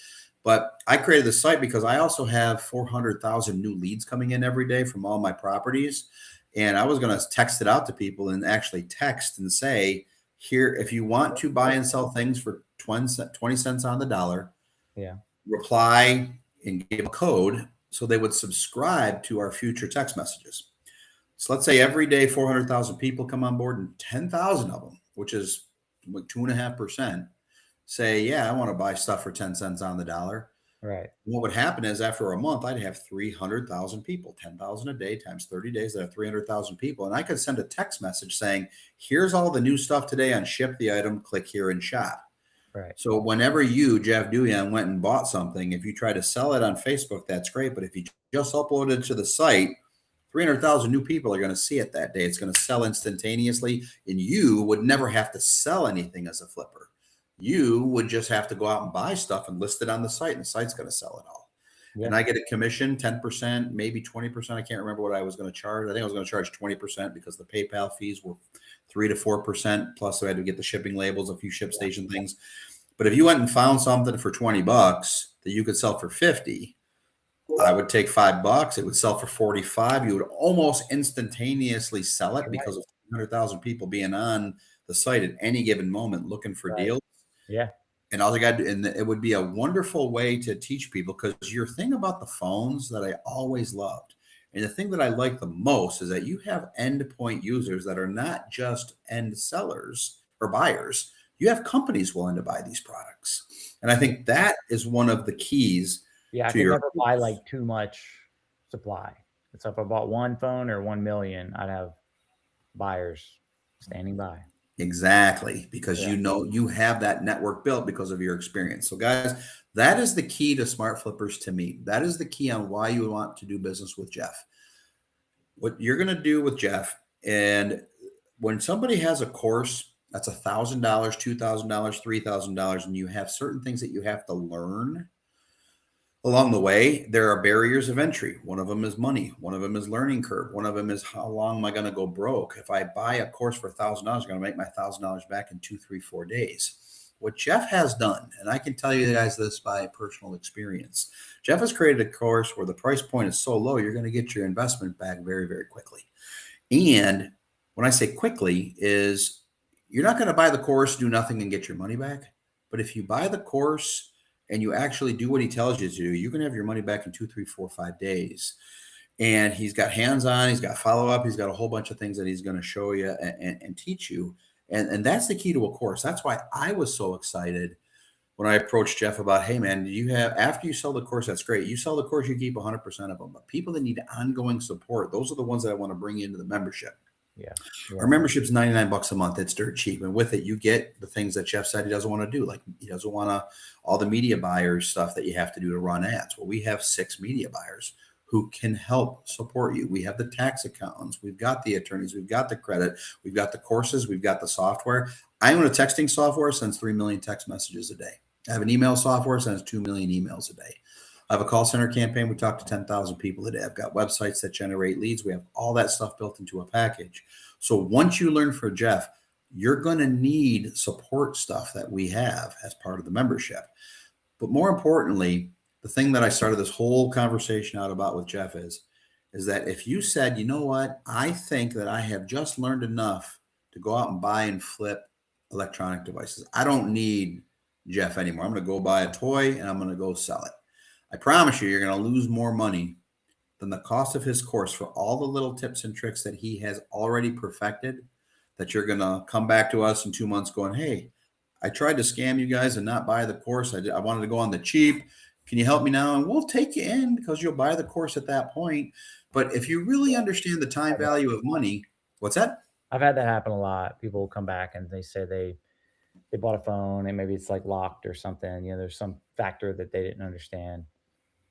But I created this site because I also have 400,000 new leads coming in every day from all my properties. And I was going to text it out to people and actually text and say, here, if you want to buy and sell things for 20 cents on the dollar, reply and give a code so they would subscribe to our future text messages. So let's say every day 400,000 people come on board and 10,000 of them, which is like 2.5%, say, yeah, I want to buy stuff for 10 cents on the dollar. Right. What would happen is after a month, I'd have 300,000 people, 10,000 a day times 30 days. I have 300,000 people. And I could send a text message saying, here's all the new stuff today on ship the item, click here and shop. Right. So whenever you, Jeff Duhon, went and bought something, if you try to sell it on Facebook, that's great. But if you just upload it to the site, 300,000 new people are going to see it that day. It's going to sell instantaneously. And you would never have to sell anything as a flipper. You would just have to go out and buy stuff and list it on the site, and the site's going to sell it all. Yeah. And I get a commission, 10%, maybe 20%. I can't remember what I was going to charge. I think I was going to charge 20% because the PayPal fees were 3 to 4%. Plus I had to get the shipping labels, a few ship station things. But if you went and found something for $20 that you could sell for 50, I would take $5. It would sell for 45. You would almost instantaneously sell it because of 300,000 people being on the site at any given moment looking for deals. Yeah. And all I got to do, and it would be a wonderful way to teach people, because your thing about the phones that I always loved, and the thing that I like the most, is that you have endpoint users that are not just end sellers or buyers. You have companies willing to buy these products. And I think that is one of the keys. Yeah, I could never buy like too much supply. So if I bought one phone or 1 million, I'd have buyers standing by. Exactly, because you know you have that network built because of your experience. So guys, that is the key to Smart Flippers to me. That is the key on why you want to do business with Jeff. What you're going to do with Jeff, and when somebody has a course that's $1,000, $2,000, $3,000, and you have certain things that you have to learn along the way, there are barriers of entry. One of them is money. One of them is learning curve. One of them is how long am I going to go broke? If I buy a course for $1,000, I'm going to make my $1,000 back in 2, 3, 4 days. What Jeff has done, and I can tell you guys this by personal experience, Jeff has created a course where the price point is so low, you're going to get your investment back very, very quickly. And when I say quickly is you're not going to buy the course, do nothing, and get your money back. But if you buy the course and you actually do what he tells you to do, you can have your money back in 2, 3, 4, 5 days. And he's got hands-on, he's got follow-up, he's got a whole bunch of things that he's going to show you and teach you. And that's the key to a course. That's why I was so excited when I approached Jeff about, hey man, after you sell the course, that's great. You sell the course, you keep 100% of them. But people that need ongoing support, those are the ones that I want to bring into the membership. Yeah. Our membership's $99 a month. It's dirt cheap. And with it, you get the things that Jeff said he doesn't want to do. Like he doesn't want all the media buyers stuff that you have to do to run ads. Well, we have 6 media buyers who can help support you. We have the tax accountants. We've got the attorneys. We've got the credit. We've got the courses. We've got the software. I own a texting software, sends 3 million text messages a day. I have an email software, sends 2 million emails a day. I have a call center campaign. We talk to 10,000 people a day. I've got websites that generate leads. We have all that stuff built into a package. So once you learn from Jeff, you're going to need support stuff that we have as part of the membership. But more importantly, the thing that I started this whole conversation out about with Jeff is that if you said, you know what, I think that I have just learned enough to go out and buy and flip electronic devices. I don't need Jeff anymore. I'm going to go buy a toy and I'm going to go sell it. I promise you, you're going to lose more money than the cost of his course for all the little tips and tricks that he has already perfected. That you're going to come back to us in 2 months going, hey, I tried to scam you guys and not buy the course. I wanted to go on the cheap. Can you help me now? And we'll take you in because you'll buy the course at that point. But if you really understand the time value of money, what's that? I've had that happen a lot. People will come back and they say they bought a phone and maybe it's like locked or something. There's some factor that they didn't understand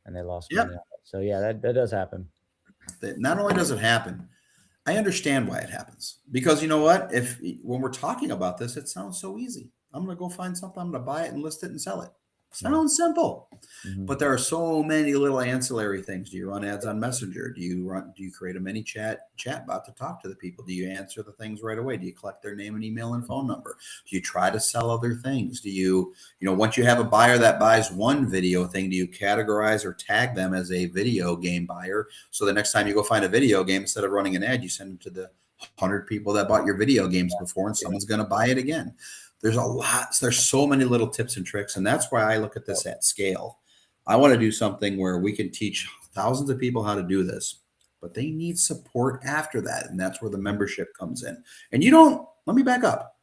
and they lost money on Yep. it. So yeah, that does happen. Not only does it happen, I understand why it happens. Because you know what? When we're talking about this, it sounds so easy. I'm going to go find something. I'm going to buy it and list it and sell it. Sounds simple. Mm-hmm. But there are so many little ancillary things. Do you run ads on Messenger? Do you create a mini chat bot to talk to the people? Do you answer the things right away? Do you collect their name and email and phone number? Do you try to sell other things? Do you once you have a buyer that buys one video thing, do you categorize or tag them as a video game buyer? So the next time you go find a video game, instead of running an ad, you send them to the 100 people that bought your video games before, and someone's going to buy it again. There's so many little tips and tricks. And that's why I look at this at scale. I want to do something where we can teach thousands of people how to do this, but they need support after that. And that's where the membership comes in. And let me back up.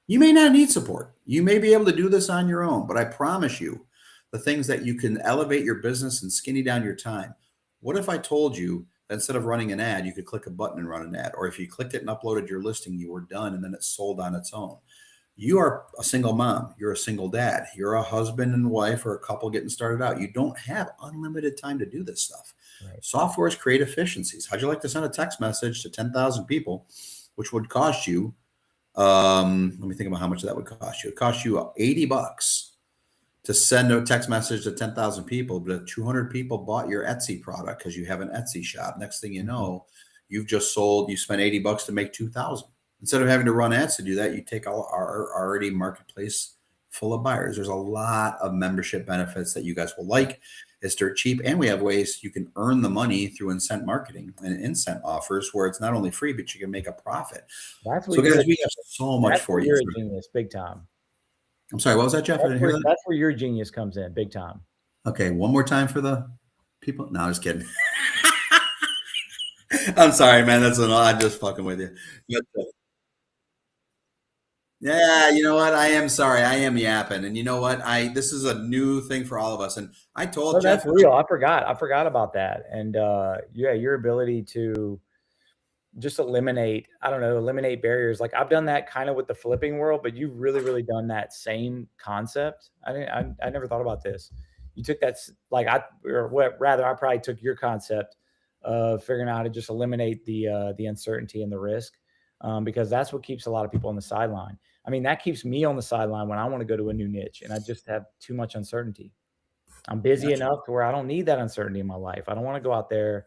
You may not need support. You may be able to do this on your own, but I promise you the things that you can elevate your business and skinny down your time. What if I told you that instead of running an ad, you could click a button and run an ad? Or if you clicked it and uploaded your listing, you were done and then it sold on its own. You are a single mom. You're a single dad. You're a husband and wife or a couple getting started out. You don't have unlimited time to do this stuff. Right. Softwares create efficiencies. How'd you like to send a text message to 10,000 people, which would cost you, let me think about how much that would cost you. It cost you $80 to send a text message to 10,000 people, but 200 people bought your Etsy product because you have an Etsy shop. Next thing you know, you spent $80 to make 2,000. Instead of having to run ads to do that, you take our already marketplace full of buyers. There's a lot of membership benefits that you guys will like. It's dirt cheap. And we have ways you can earn the money through incent marketing and incent offers where it's not only free, but you can make a profit. So guys, we have so much for you. You're a genius, big time. I'm sorry, what was that, Jeff? I didn't hear that. That's where your genius comes in, big time. Okay, one more time for the people. No, I'm just kidding. I'm sorry, man. I'm just fucking with you. Yeah, you know what? I am sorry. I am yapping. And you know what? This is a new thing for all of us. And I told Jeff. That's real. I forgot about that. And yeah, your ability to just eliminate barriers. Like I've done that kind of with the flipping world, but you've really, really done that same concept. I never thought about this. You took that, I probably took your concept of figuring out how to just eliminate the uncertainty and the risk. Because that's what keeps a lot of people on the sideline. I mean, that keeps me on the sideline when I want to go to a new niche and I just have too much uncertainty. I'm busy enough to where I don't need that uncertainty in my life. I don't want to go out there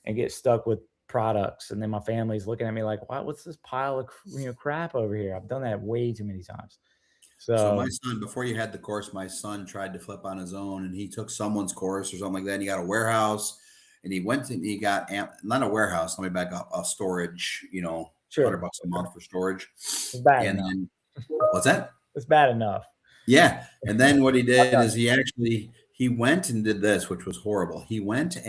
and get stuck with products. And then my family's looking at me like, what's this pile of crap over here? I've done that way too many times. So my son, before you had the course, my son tried to flip on his own and he took someone's course or something like that. And he got a warehouse and he got not a warehouse. Let me back up, a storage, Sure. $100 a month for storage. It's bad enough. Then, what's that? It's bad enough. Yeah. And then what he did is he went and did this, which was horrible. He went to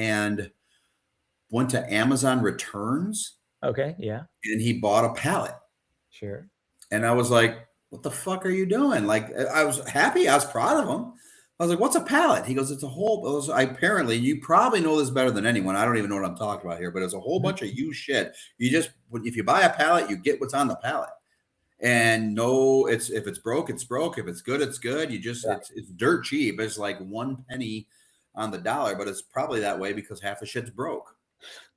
Amazon Returns. Okay. Yeah. And he bought a pallet. Sure. And I was like, what the fuck are you doing? Like, I was happy. I was proud of him. I was like, what's a pallet? He goes, it's a whole, apparently you probably know this better than anyone. I don't even know what I'm talking about here, but it's a whole bunch of used shit. If you buy a pallet, you get what's on the pallet. And if it's broke, it's broke. If it's good, it's good. It's dirt cheap. It's like 1 penny on the dollar, but it's probably that way because half the shit's broke.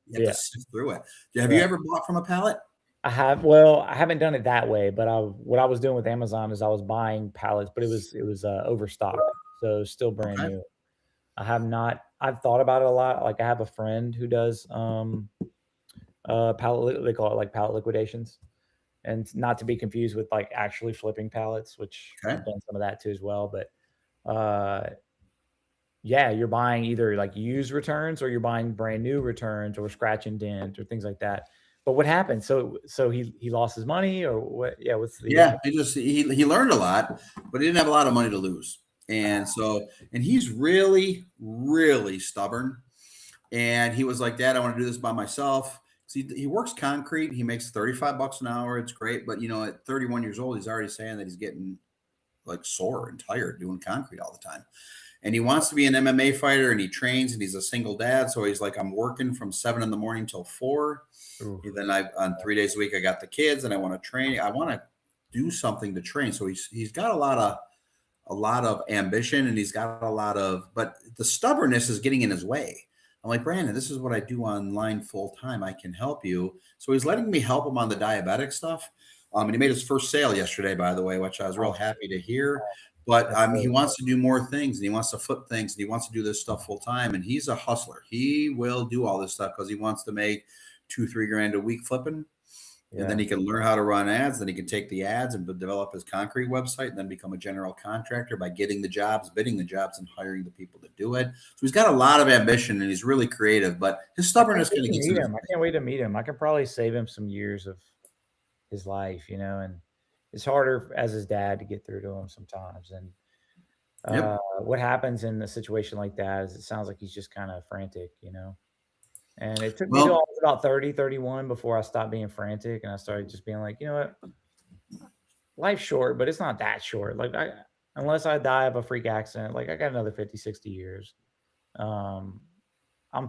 You have to sift through it. Have you ever bought from a pallet? I have. Well, I haven't done it that way, but what I was doing with Amazon is I was buying pallets, but it was overstocked. So still brand new. I have not. I've thought about it a lot. Like I have a friend who does pallet. They call it like pallet liquidations, and not to be confused with like actually flipping pallets, which I've done some of that too as well. But yeah, you're buying either like used returns or you're buying brand new returns or scratch and dent or things like that. But what happened? So he lost his money or what? Yeah. He learned a lot, but he didn't have a lot of money to lose. And so, and he's really, really stubborn. And he was like, Dad, I want to do this by myself. He works concrete. He makes $35 an hour. It's great. But, at 31 years old, he's already saying that he's getting like sore and tired doing concrete all the time. And he wants to be an MMA fighter, and he trains, and he's a single dad. So he's like, I'm working from 7 in the morning till 4. Ooh. Then on 3 days a week, I got the kids, and I want to train. I want to do something to train. So he's got a lot of ambition, and he's got but the stubbornness is getting in his way. I'm like, Brandon, this is what I do online full time. I can help you. So he's letting me help him on the diabetic stuff. And he made his first sale yesterday, by the way, which I was real happy to hear. But he wants to do more things, and he wants to flip things, and he wants to do this stuff full time. And he's a hustler. He will do all this stuff because he wants to make $2-3 grand a week flipping. Yeah. And then he can learn how to run ads. Then he can take the ads and develop his concrete website, and then become a general contractor by getting the jobs, bidding the jobs, and hiring the people to do it. So he's got a lot of ambition, and he's really creative. But his stubbornness kind of gets in his way. I can't wait to meet him. I can probably save him some years of his life, and it's harder as his dad to get through to him sometimes. And what happens in a situation like that is it sounds like he's just kind of frantic, And it took me till I was about 30, 31 before I stopped being frantic, and I started just being like, you know what? Life's short, but it's not that short. Like unless I die of a freak accident, like I got another 50, 60 years. I'm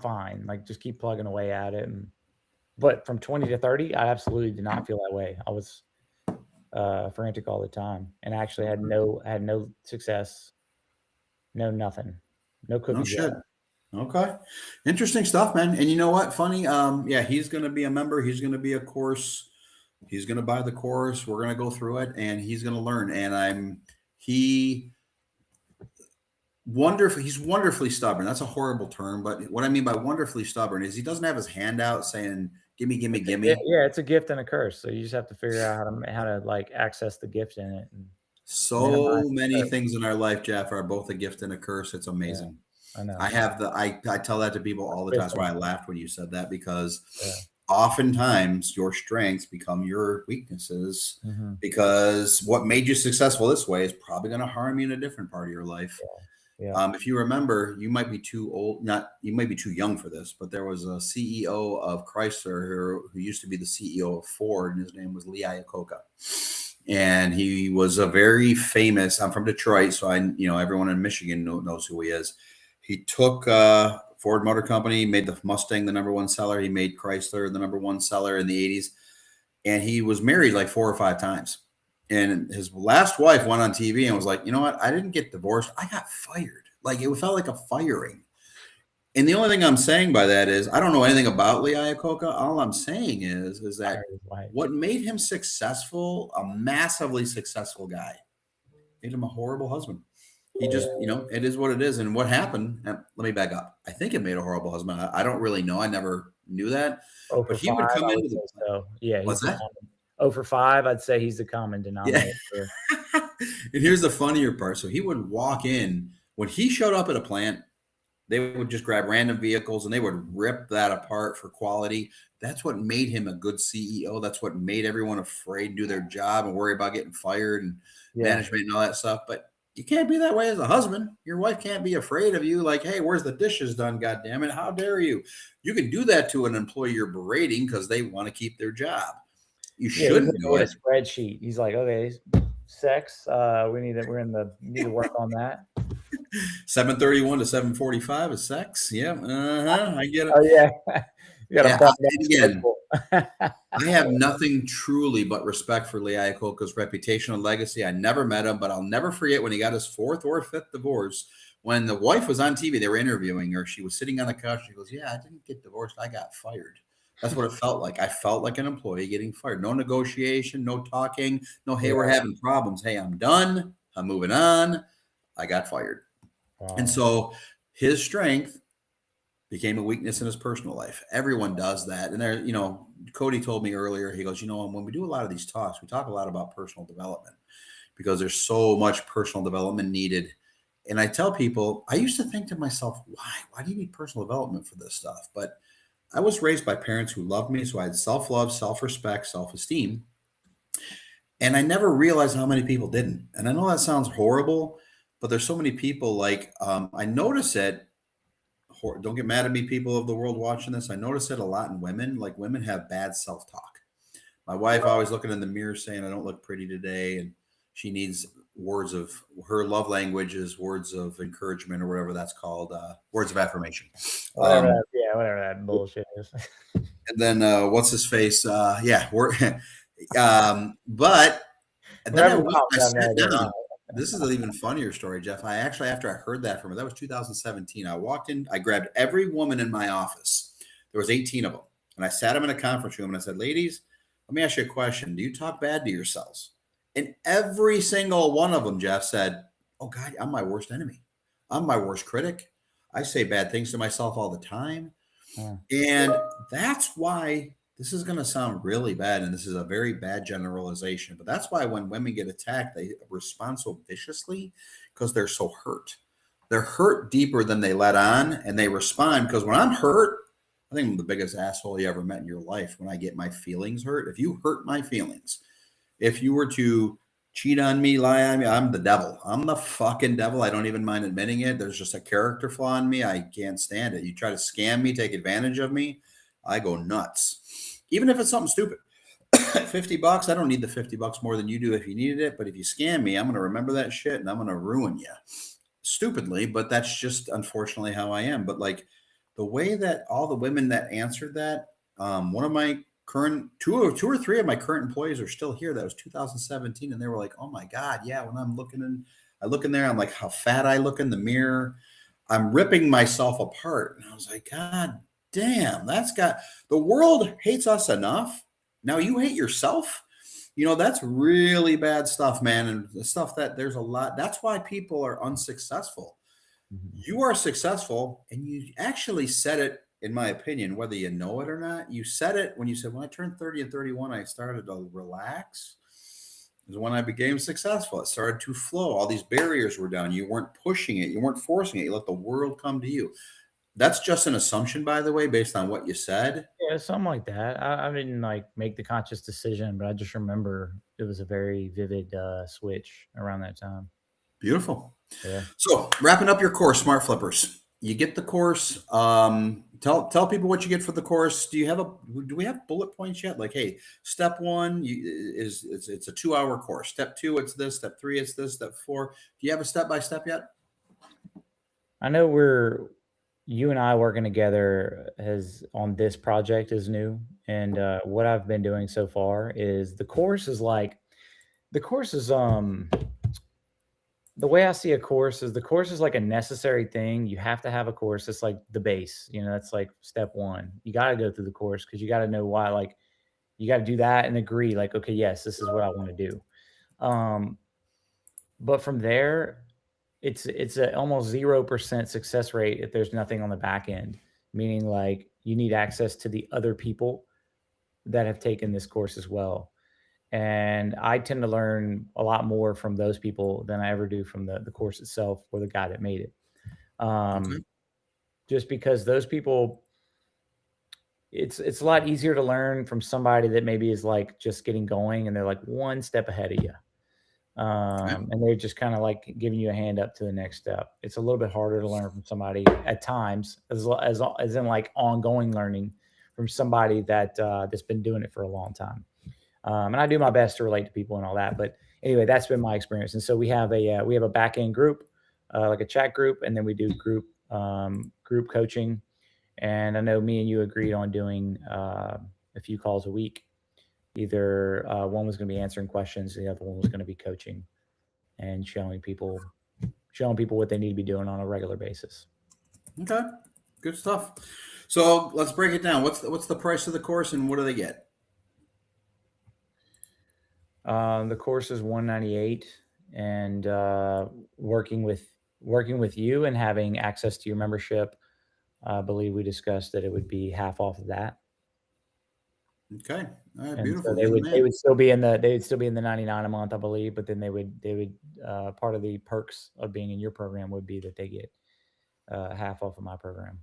fine. Like just keep plugging away at it. But from 20 to 30, I absolutely did not feel that way. I was frantic all the time, and actually had no success, no nothing, no cookie. No shit. Okay. Interesting stuff, man. And you know what? Funny. He's going to be a member. He's going to be a course. He's going to buy the course. We're going to go through it, and he's going to learn. And he's wonderfully stubborn. That's a horrible term, but what I mean by wonderfully stubborn is he doesn't have his hand out saying, gimme. Yeah, it's a gift and a curse. So you just have to figure out how to like access the gift in it. So many things in our life, Jeff, are both a gift and a curse. It's amazing. Yeah, I know. I tell that to people all the time. That's why I laughed when you said that, because oftentimes your strengths become your weaknesses, because what made you successful this way is probably going to harm you in a different part of your life. Yeah. If you remember, you might be too old, you might be too young for this, but there was a CEO of Chrysler who used to be the CEO of Ford, and his name was Lee Iacocca. And he was a very famous, I'm from Detroit, so everyone in Michigan knows who he is. He took Ford Motor Company, made the Mustang the number one seller. He made Chrysler the number one seller in the 80s. And he was married like 4 or 5 times. And his last wife went on TV and was like, you know what? I didn't get divorced. I got fired. Like it felt like a firing. And the only thing I'm saying by that is I don't know anything about Lee Iacocca. All I'm saying is that what made him successful, a massively successful guy, made him a horrible husband. He just, it is what it is. And what happened, let me back up. I think it made a horrible husband. I don't really know. I never knew that. But he would come into the yeah. What's that? 0 for 5, I'd say he's the common denominator. Yeah. And here's the funnier part. So he would walk in. When he showed up at a plant, they would just grab random vehicles and they would rip that apart for quality. That's what made him a good CEO. That's what made everyone afraid to do their job and worry about getting fired and management and all that stuff. But you can't be that way as a husband. Your wife can't be afraid of you. Like, hey, where's the dishes done? God damn it. How dare you? You can do that to an employee you're berating because they want to keep their job. You shouldn't do it. A spreadsheet. He's like, okay, sex. We need to work on that. 7:31 to 7:45 is sex. Yeah. I get it. Oh yeah. Again, I have nothing truly but respect for Lee Iacocca's reputation and legacy. I never met him, but I'll never forget when he got his 4th or 5th divorce. When the wife was on TV, they were interviewing her. She was sitting on the couch. She goes, "Yeah, I didn't get divorced. I got fired." That's what it felt like. I felt like an employee getting fired. No negotiation, no talking, no, hey, we're having problems. Hey, I'm done. I'm moving on. I got fired. Wow. And so his strength became a weakness in his personal life. Everyone does that. And Cody told me earlier, he goes, when we do a lot of these talks, we talk a lot about personal development because there's so much personal development needed. And I tell people, I used to think to myself, why do you need personal development for this stuff? But I was raised by parents who loved me. So I had self-love, self-respect, self-esteem. And I never realized how many people didn't. And I know that sounds horrible, but there's so many people like I notice it. Don't get mad at me, people of the world watching this. I notice it a lot in women. Like women have bad self-talk. My wife always looking in the mirror saying, I don't look pretty today. And she needs words of her love language is words of encouragement or whatever that's called, words of affirmation. Whatever that, yeah, whatever that bullshit is. And then what's his face? Yeah, we're but and then Whatever I pops up sat there. down. This is an even funnier story, Jeff. I actually, after I heard that from her, that was 2017. I walked in, I grabbed every woman in my office. There was 18 of them. And I sat them in a conference room and I said, ladies, let me ask you a question. Do you talk bad to yourselves? And every single one of them, Jeff, said, oh God, I'm my worst enemy. I'm my worst critic. I say bad things to myself all the time. And that's why this is going to sound really bad. And this is a very bad generalization. But that's why when women get attacked, they respond so viciously because they're so hurt. They're hurt deeper than they let on. And they respond because when I'm hurt, I think I'm the biggest asshole you ever met in your life when I get my feelings hurt. If you hurt my feelings, if you were to cheat on me, lie on me, I'm the devil. I'm the fucking devil. I don't even mind admitting it. There's just a character flaw in me. I can't stand it. You try to scam me, take advantage of me, I go nuts. Even if it's something stupid. $50, I don't need the $50 more than you do if you needed it. But if you scam me, I'm going to remember that shit and I'm going to ruin you. Stupidly, but that's just unfortunately how I am. But like the way that all the women that answered that, one of my current two or three of my current employees are still here. That was 2017, and they were like, "Oh my God, yeah." When I look in there, I'm like, how fat I look in the mirror. I'm ripping myself apart, and I was like, God damn, the world hates us enough. Now you hate yourself. That's really bad stuff, man, and the stuff that there's a lot. That's why people are unsuccessful. You are successful, and you actually said it, in my opinion, whether you know it or not. You said it when you said, when I turned 30 and 31, I started to relax. Is when I became successful. It started to flow. All these barriers were down. You weren't pushing it. You weren't forcing it. You let the world come to you. That's just an assumption, by the way, based on what you said. Yeah, something like that. I didn't like make the conscious decision, but I just remember it was a very vivid switch around that time. Beautiful. Yeah. So wrapping up your course, Smart Flippers. You get the course. Tell people what you get for the course. Do we have bullet points yet? Like, hey, step one it's a 2-hour course. Step two, it's this. Step three, it's this. Step four. Do you have a step by step yet? I know you and I working together on this project is new. And what I've been doing so far is the course is the way I see a course is the course is like a necessary thing. You have to have a course. It's like the base, that's like step one. You got to go through the course because you got to know why, like you got to do that and agree like, okay, yes, this is what I want to do. But from there, it's a almost 0% success rate if there's nothing on the back end, meaning like you need access to the other people that have taken this course as well. And I tend to learn a lot more from those people than I ever do from the course itself or the guy that made it. Okay. Just because those people, it's a lot easier to learn from somebody that maybe is like just getting going and they're like one step ahead of you. And they're just kind of like giving you a hand up to the next step. It's a little bit harder to learn from somebody at times, as in like ongoing learning from somebody that's been doing it for a long time. And I do my best to relate to people and all that. But anyway, that's been my experience. And so we have a back end group, like a chat group, and then we do group coaching. And I know me and you agreed on doing a few calls a week. Either one was going to be answering questions, the other one was going to be coaching and showing people what they need to be doing on a regular basis. Okay, good stuff. So let's break it down. What's the price of the course, and what do they get? The course is $198, and working with you and having access to your membership, I believe we discussed that it would be half off of that. Okay, all right, And beautiful. so they would still be in the 99 a month, I believe, but then they would part of the perks of being in your program would be that they get half off of my program.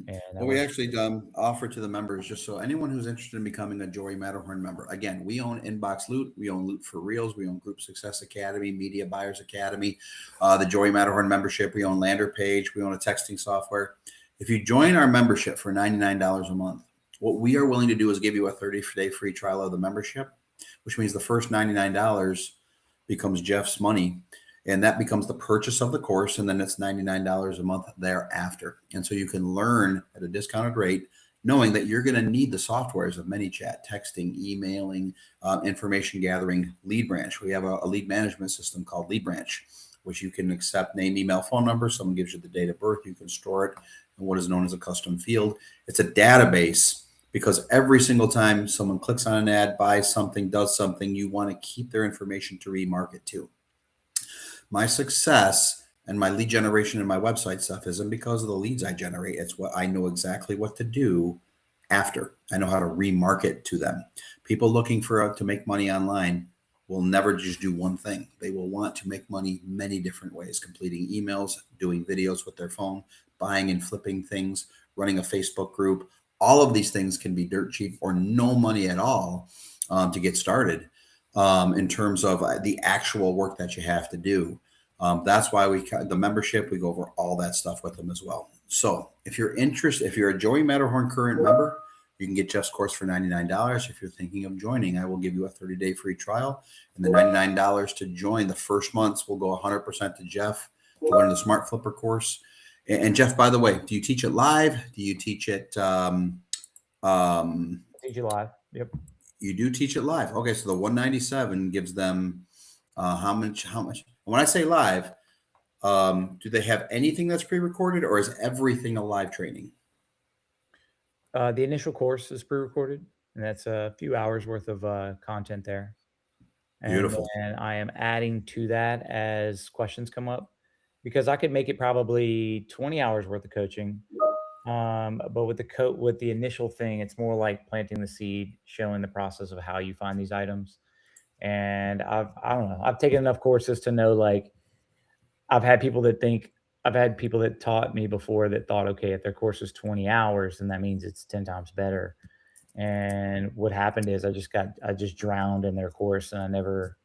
and that Well, we works. actually offer to the members, just so anyone who's interested in becoming a Joy Matterhorn member. Again, we own Inbox Loot, we own Loot for Reels, we own Group Success Academy, Media Buyers Academy, the Joy Matterhorn membership. We own Lander Page, we own a texting software. If you join our membership for $99 a month, what we are willing to do is give you a 30-day free trial of the membership, which means the first $99 becomes Jeff's money, and that becomes the purchase of the course, and then it's $99 a month thereafter. And so you can learn at a discounted rate, knowing that you're going to need the softwares of ManyChat, texting, emailing, information gathering, Lead Branch. We have a lead management system called Lead Branch, which you can accept name, email, phone number. Someone gives you the date of birth, you can store it in what is known as a custom field. It's a database, because every single time someone clicks on an ad, buys something, does something, you want to keep their information to remarket to. My success and my lead generation and my website stuff isn't because of the leads I generate. It's what I know exactly what to do after. I know how to remarket to them. People looking for to make money online will never just do one thing. They will want to make money many different ways, completing emails, doing videos with their phone, buying and flipping things, running a Facebook group. All of these things can be dirt cheap or no money at all to get started. In terms of the actual work that you have to do. That's why the membership, we go over all that stuff with them as well. So if you're interested, if you're a Joey Matterhorn current member, you can get Jeff's course for $99. If you're thinking of joining, I will give you a 30-day free trial. And the $99 to join, the first months will go 100% to Jeff to learn the Smart Flipper course. And Jeff, by the way, do you teach it live? Do you teach it? Teach you live. Yep. You do teach it live. Okay, so the 197 gives them how much? When I say live, do they have anything that's pre-recorded, or is everything a live training? The initial course is pre-recorded, and that's a few hours worth of content there. And Beautiful. then I am adding to that as questions come up, because I could make it probably 20 hours worth of coaching. But with the initial thing, it's more like planting the seed, showing the process of how you find these items. And I don't know, I've taken enough courses to know, like, I've had people that think I've had people that taught me before that thought, okay, if their course is 20 hours, then that means it's 10 times better. And what happened is I just drowned in their course, and I never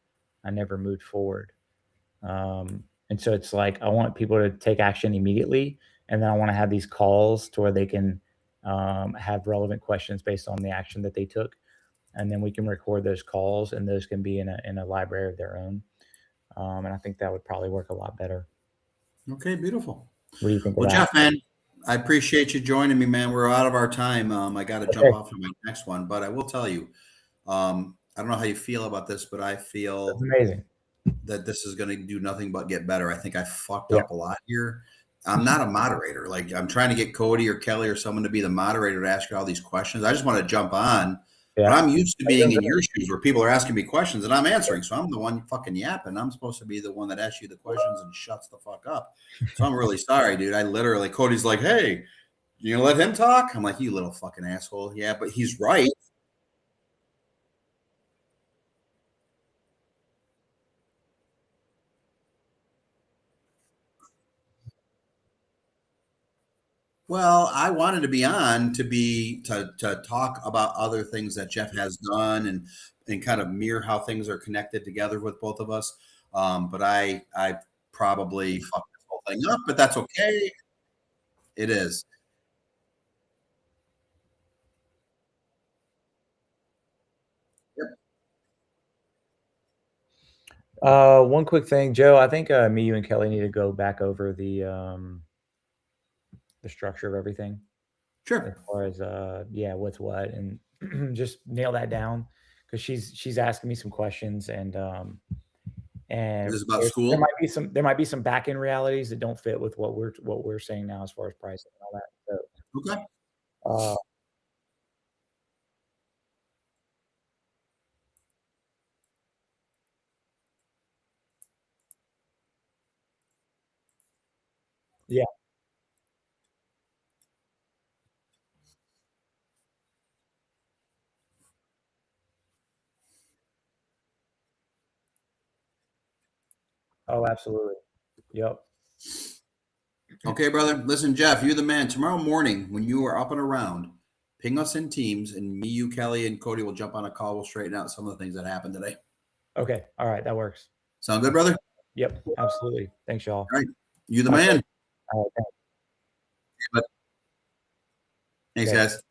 moved forward. And so it's like I want people to take action immediately, and then I want to have these calls to where they can have relevant questions based on the action that they took, and then we can record those calls, and those can be in a library of their own. And I think that would probably work a lot better. Okay, beautiful. What do you think of Well, that? Jeff, man, I appreciate you joining me, man. We're out of our time. I got to jump Okay, off to my next one, but I will tell you, I don't know how you feel about this, but I that's feel amazing. that this is going to do nothing but get better. I think I fucked Yeah, up a lot here. I'm not a moderator. Like, I'm trying to get Cody or Kelly or someone to be the moderator to ask you all these questions. I just want to jump on, but yeah. I'm used to Are you being doing in great? your shoes where people are asking me questions and I'm answering. So I'm the one fucking yapping. I'm supposed to be the one that asks you the questions and shuts the fuck up. So I'm really sorry, dude. I literally, Cody's like, hey, you gonna let him talk? I'm like, you little fucking asshole. Yeah, but he's right. Well, I wanted to be on to talk about other things that Jeff has done and kind of mirror how things are connected together with both of us. But I probably fucked this whole thing up, but that's okay. It is. Yep. One quick thing, Joe. I think me, you, and Kelly need to go back over the structure of everything, as Sure. far as yeah, what's what, and just nail that down, because she's asking me some questions, Is and this about school? there might be some back end realities that don't fit with what we're saying now as far as pricing and all that. Okay. So yeah, oh, absolutely, yep. Okay, brother. Listen, Jeff, you're the man. Tomorrow morning, when you are up and around, ping us in Teams, and me, you, Kelly, and Cody will jump on a call. We'll straighten out some of the things that happened today. Okay. All right. That works. Sound good, brother? Yep. Absolutely. Thanks, y'all. All right. You the man. All right. Thanks, Okay. guys.